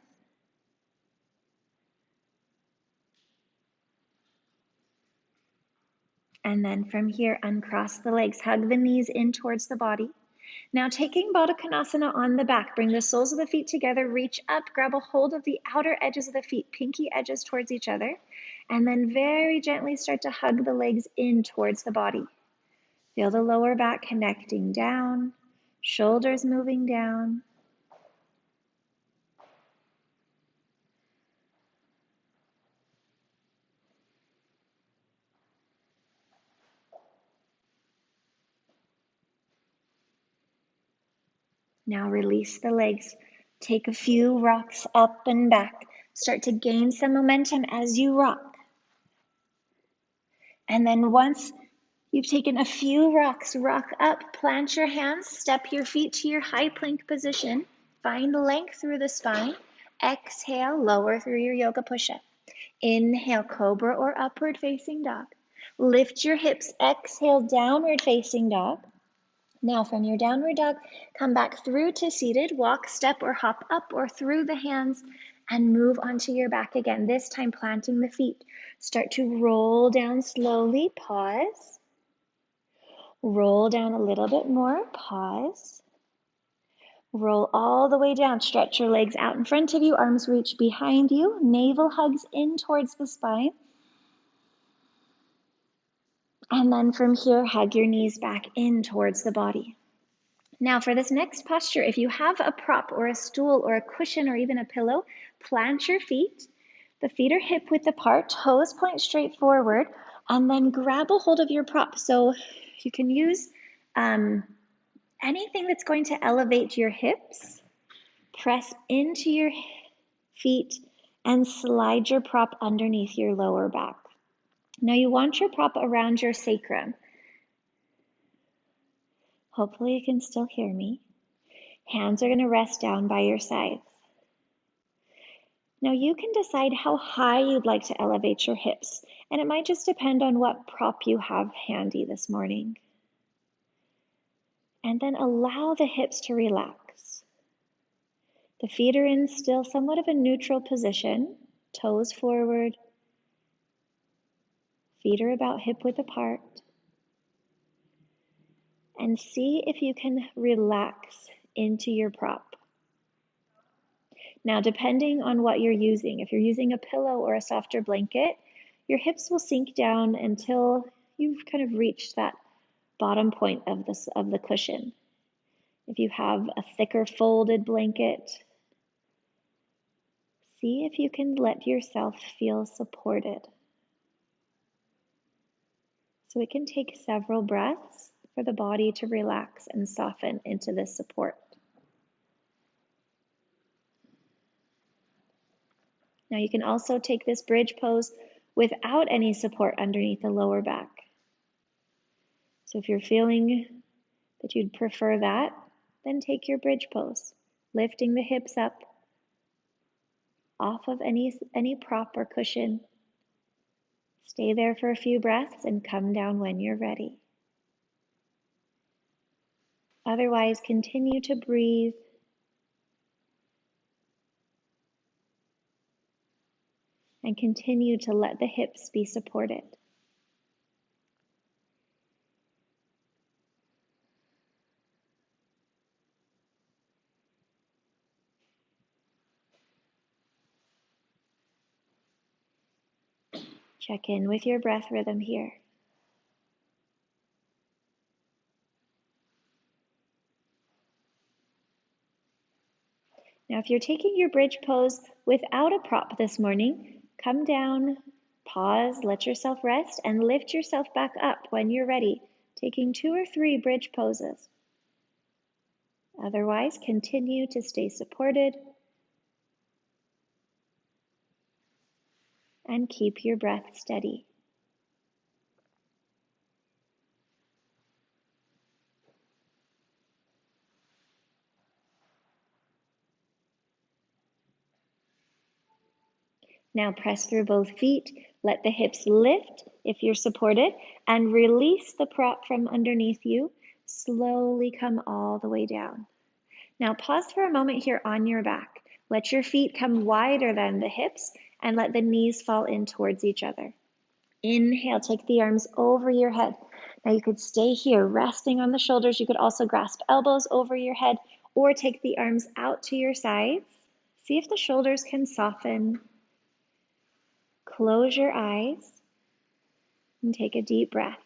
And then from here, uncross the legs, hug the knees in towards the body. Now taking Baddha Konasana on the back, bring the soles of the feet together, reach up, grab a hold of the outer edges of the feet, pinky edges towards each other, and then very gently start to hug the legs in towards the body. Feel the lower back connecting down, shoulders moving down. Now release the legs. Take a few rocks up and back. Start to gain some momentum as you rock. And then once you've taken a few rocks, rock up, plant your hands, step your feet to your high plank position. Find length through the spine. Exhale, lower through your yoga push-up. Inhale, cobra or upward facing dog. Lift your hips, exhale, downward facing dog. Now from your downward dog, come back through to seated, walk, step, or hop up or through the hands and move onto your back again, this time planting the feet. Start to roll down slowly, pause. Roll down a little bit more, pause. Roll all the way down, stretch your legs out in front of you, arms reach behind you, navel hugs in towards the spine. And then from here, hug your knees back in towards the body. Now for this next posture, if you have a prop or a stool or a cushion or even a pillow, plant your feet. The feet are hip width apart, toes point straight forward, and then grab a hold of your prop. So you can use anything that's going to elevate your hips. Press into your feet and slide your prop underneath your lower back. Now you want your prop around your sacrum. Hopefully you can still hear me. Hands are going to rest down by your sides. Now you can decide how high you'd like to elevate your hips, and it might just depend on what prop you have handy this morning. And then allow the hips to relax. The feet are in still somewhat of a neutral position, toes forward, feet are about hip width apart. And see if you can relax into your prop. Now, depending on what you're using, if you're using a pillow or a softer blanket, your hips will sink down until you've kind of reached that bottom point of the cushion. If you have a thicker folded blanket, see if you can let yourself feel supported. So it can take several breaths for the body to relax and soften into this support. Now you can also take this bridge pose without any support underneath the lower back. So if you're feeling that you'd prefer that, then take your bridge pose, lifting the hips up off of any prop or cushion. Stay there for a few breaths and come down when you're ready. Otherwise, continue to breathe and continue to let the hips be supported. Check in with your breath rhythm here. Now, if you're taking your bridge pose without a prop this morning, come down, pause, let yourself rest, and lift yourself back up when you're ready, taking 2 or 3 bridge poses. Otherwise, continue to stay supported and keep your breath steady. Now press through both feet, let the hips lift if you're supported, and release the prop from underneath you. Slowly come all the way down. Now pause for a moment here on your back. Let your feet come wider than the hips and let the knees fall in towards each other. Inhale, take the arms over your head. Now you could stay here resting on the shoulders. You could also grasp elbows over your head or take the arms out to your sides. See if the shoulders can soften. Close your eyes and take a deep breath.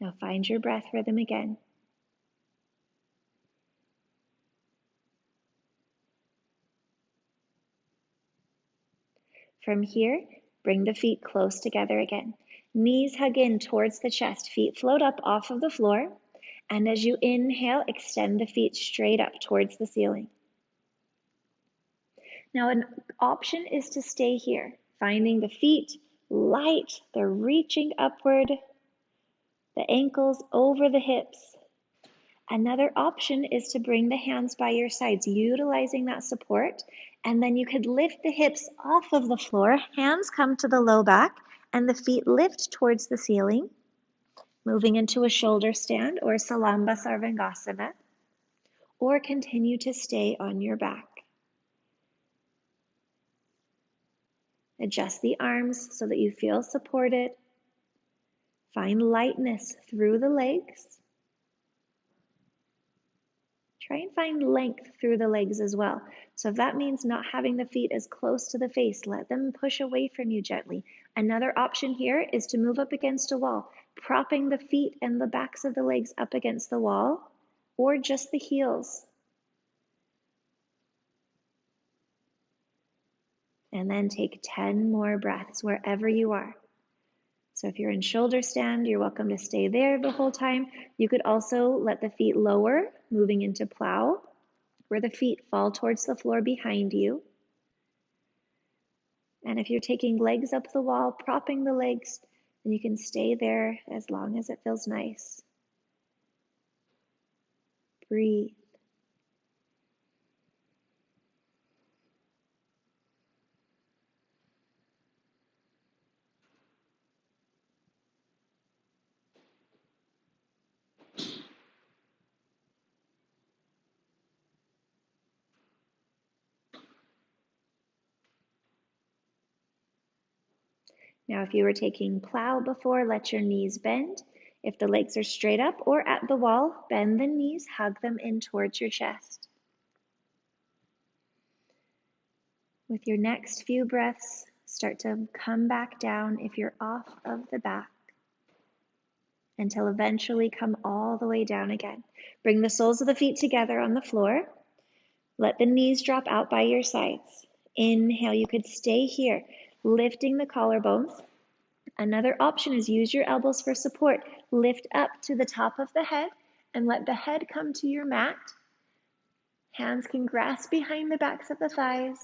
Now find your breath rhythm again. From here, bring the feet close together again. Knees hug in towards the chest, feet float up off of the floor. And as you inhale, extend the feet straight up towards the ceiling. Now an option is to stay here, finding the feet light, they're reaching upward, the ankles over the hips. Another option is to bring the hands by your sides, utilizing that support, and then you could lift the hips off of the floor, hands come to the low back, and the feet lift towards the ceiling, moving into a shoulder stand or Salamba Sarvangasana, or continue to stay on your back. Adjust the arms so that you feel supported. Find lightness through the legs. Try and find length through the legs as well. So if that means not having the feet as close to the face, let them push away from you gently. Another option here is to move up against a wall. propping the feet and the backs of the legs up against the wall, or just the heels. And then take 10 more breaths wherever you are. So if you're in shoulder stand, you're welcome to stay there the whole time. You could also let the feet lower, moving into plow, where the feet fall towards the floor behind you. And if you're taking legs up the wall, propping the legs, then you can stay there as long as it feels nice. Breathe. Now, if you were taking plow before, let your knees bend. If the legs are straight up or at the wall, bend the knees, hug them in towards your chest. With your next few breaths, start to come back down if you're off of the back, until eventually come all the way down again. Bring the soles of the feet together on the floor. Let the knees drop out by your sides. Inhale, you could stay here, lifting the collarbones. Another option is use your elbows for support. Lift up to the top of the head and let the head come to your mat. Hands can grasp behind the backs of the thighs.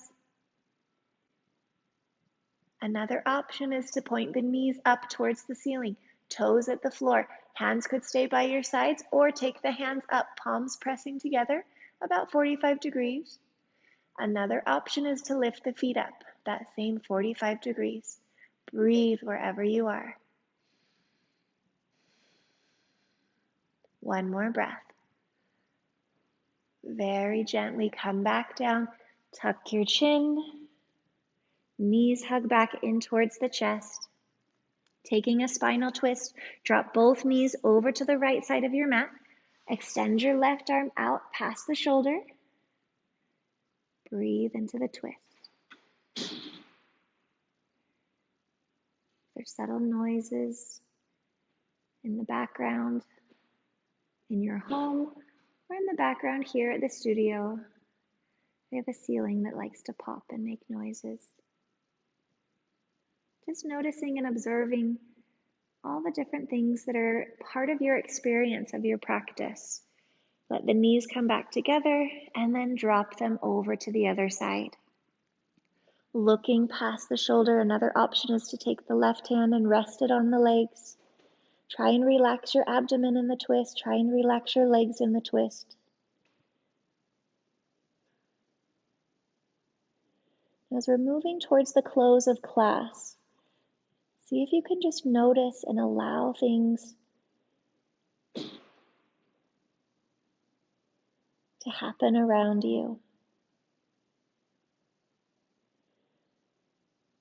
Another option is to point the knees up towards the ceiling, toes at the floor. Hands could stay by your sides or take the hands up, palms pressing together, about 45 degrees. Another option is to lift the feet up, that same 45 degrees. Breathe wherever you are. One more breath. Very gently come back down, tuck your chin, knees hug back in towards the chest. Taking a spinal twist, drop both knees over to the right side of your mat. Extend your left arm out past the shoulder. Breathe into the twist. There's subtle noises in the background, in your home, or in the background here at the studio. We have a ceiling that likes to pop and make noises. Just noticing and observing all the different things that are part of your experience of your practice. Let the knees come back together and then drop them over to the other side. Looking past the shoulder, another option is to take the left hand and rest it on the legs. Try and relax your abdomen in the twist. Try and relax your legs in the twist. As we're moving towards the close of class, see if you can just notice and allow things to happen around you.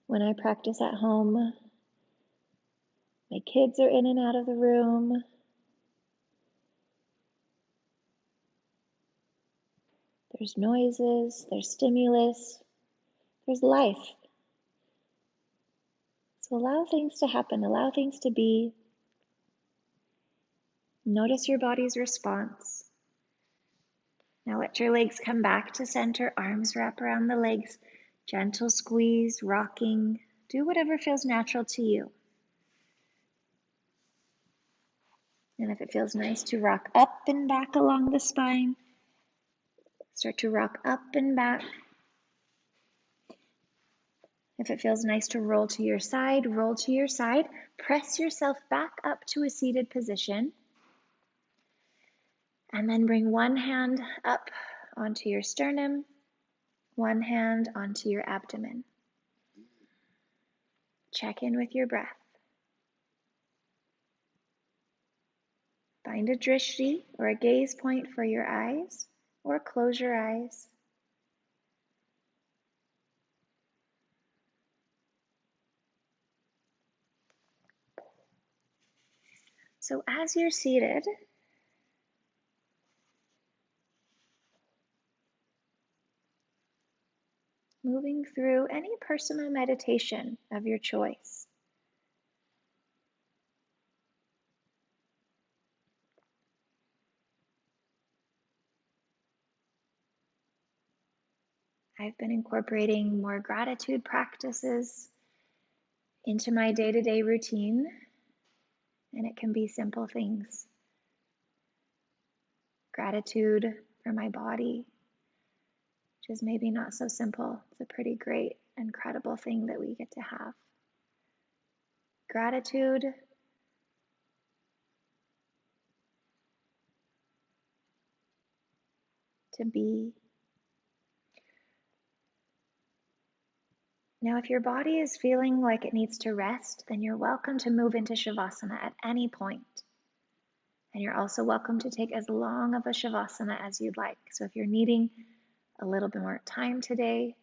When I practice at home, my kids are in and out of the room. There's noises, there's stimulus, there's life. So allow things to happen, allow things to be. Notice your body's response. Now let your legs come back to center, arms wrap around the legs, gentle squeeze, rocking. Do whatever feels natural to you. And if it feels nice to rock up and back along the spine, start to rock up and back. If it feels nice to roll to your side, roll to your side. Press yourself back up to a seated position. And then bring one hand up onto your sternum, one hand onto your abdomen. Check in with your breath. Find a drishti or a gaze point for your eyes, or close your eyes. So as you're seated, moving through any personal meditation of your choice. I've been incorporating more gratitude practices into my day-to-day routine, and it can be simple things. Gratitude for my body, which is maybe not so simple. It's a pretty great, incredible thing that we get to have. Gratitude to be. Now, if your body is feeling like it needs to rest, then you're welcome to move into Shavasana at any point. And you're also welcome to take as long of a Shavasana as you'd like. So if you're needing a little bit more time today,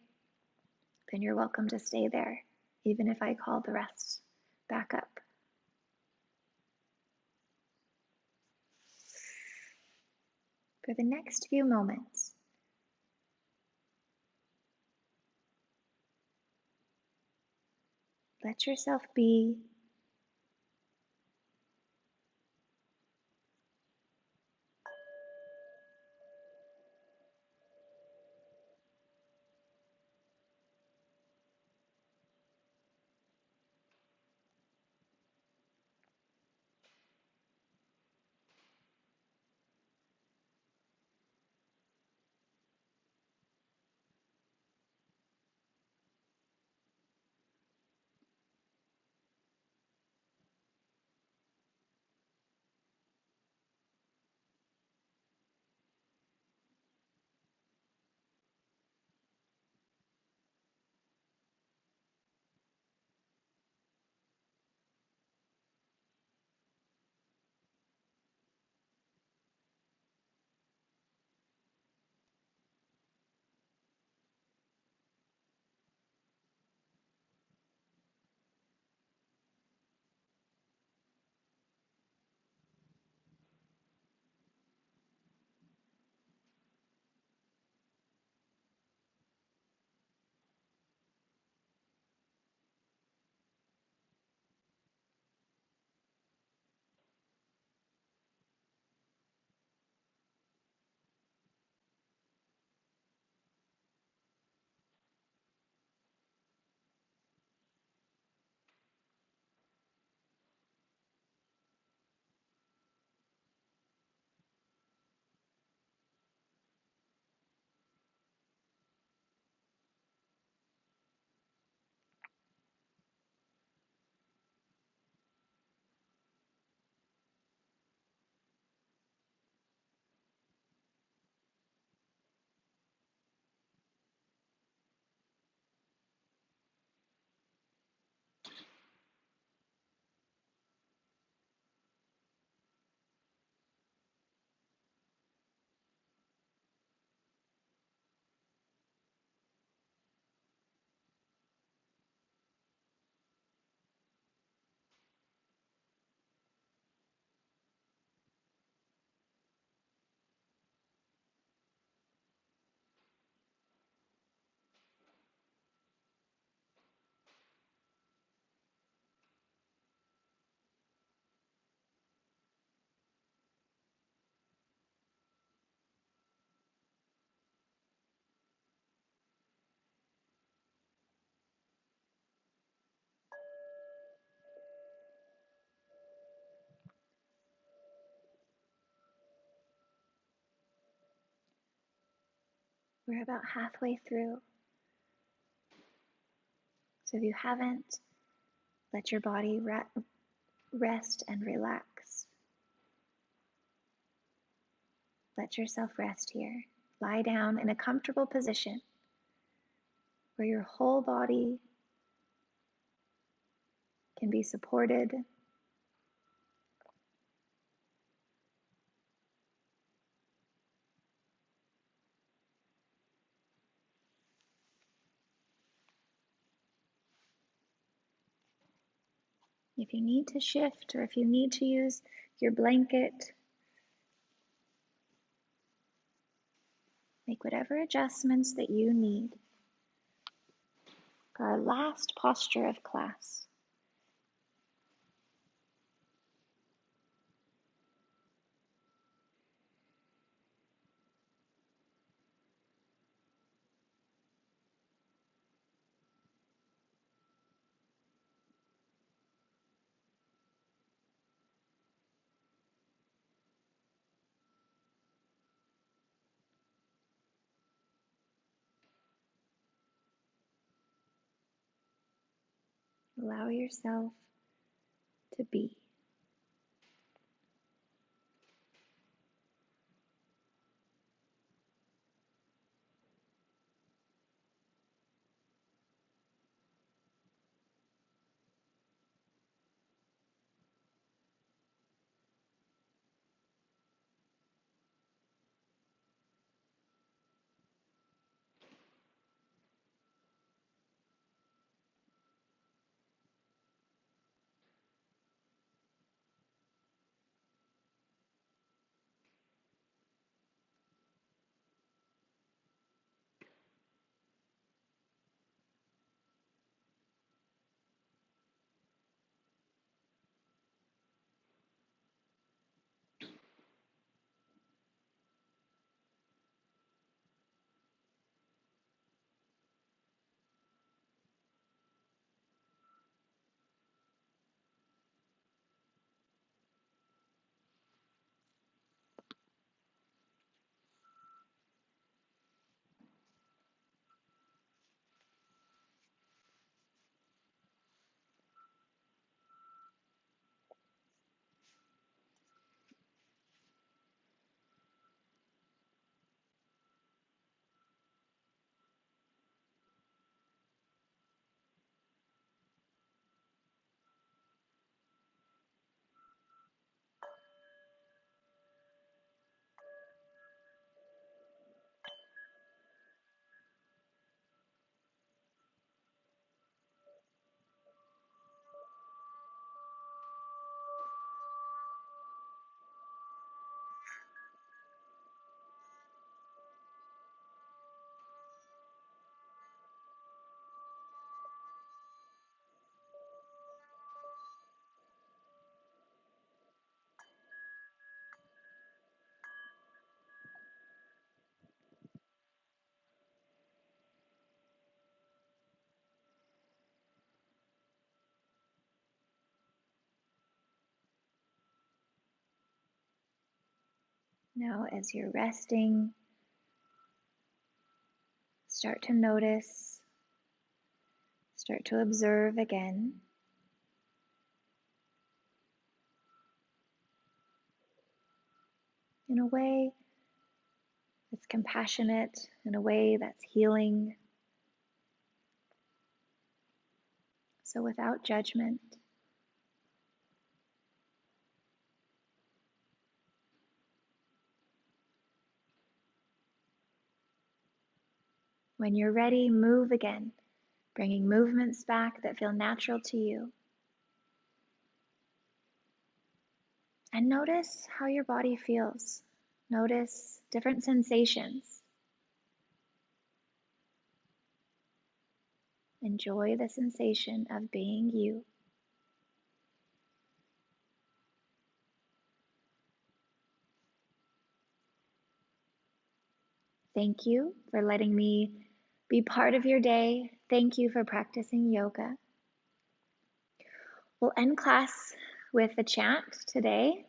then you're welcome to stay there, even if I call the rest back up. For the next few moments, let yourself be. We're about halfway through. So if you haven't, let your body rest and relax. Let yourself rest here. Lie down in a comfortable position where your whole body can be supported. If you need to shift or if you need to use your blanket, make whatever adjustments that you need for our last posture of class. Allow yourself to be. Now, as you're resting, start to notice, start to observe again. In a way that's compassionate, in a way that's healing. So without judgment. When you're ready, move again, bringing movements back that feel natural to you. And notice how your body feels. Notice different sensations. Enjoy the sensation of being you. Thank you for letting me be part of your day. Thank you for practicing yoga. We'll end class with a chant today.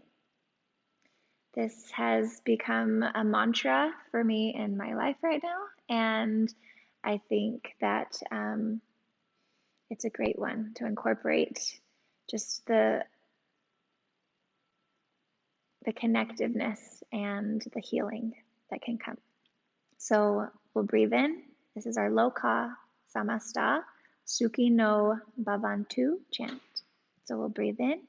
This has become a mantra for me in my life right now, and I think that it's a great one to incorporate just the connectiveness and the healing that can come. So we'll breathe in. This is our Loka Samasta Sukhi no Bhavantu chant. So we'll breathe in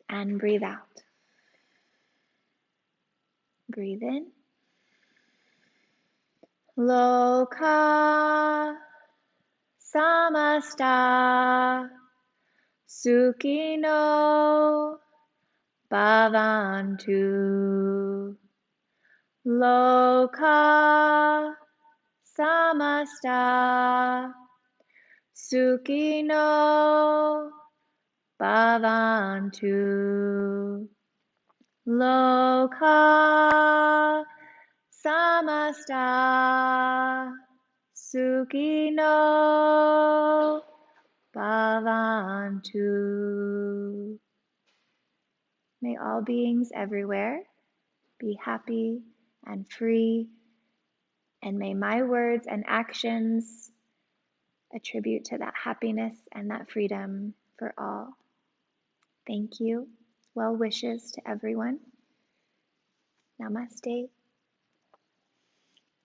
and breathe out. Breathe in. Loka Samasta Sukhino Bhavantu. Loka Samasta Sukhino Bhavantu. Loka Samasta Sukhino Bhavantu. May all beings everywhere be happy and free, and may my words and actions attribute to that happiness and that freedom for all. Thank you. Well wishes to everyone. Namaste.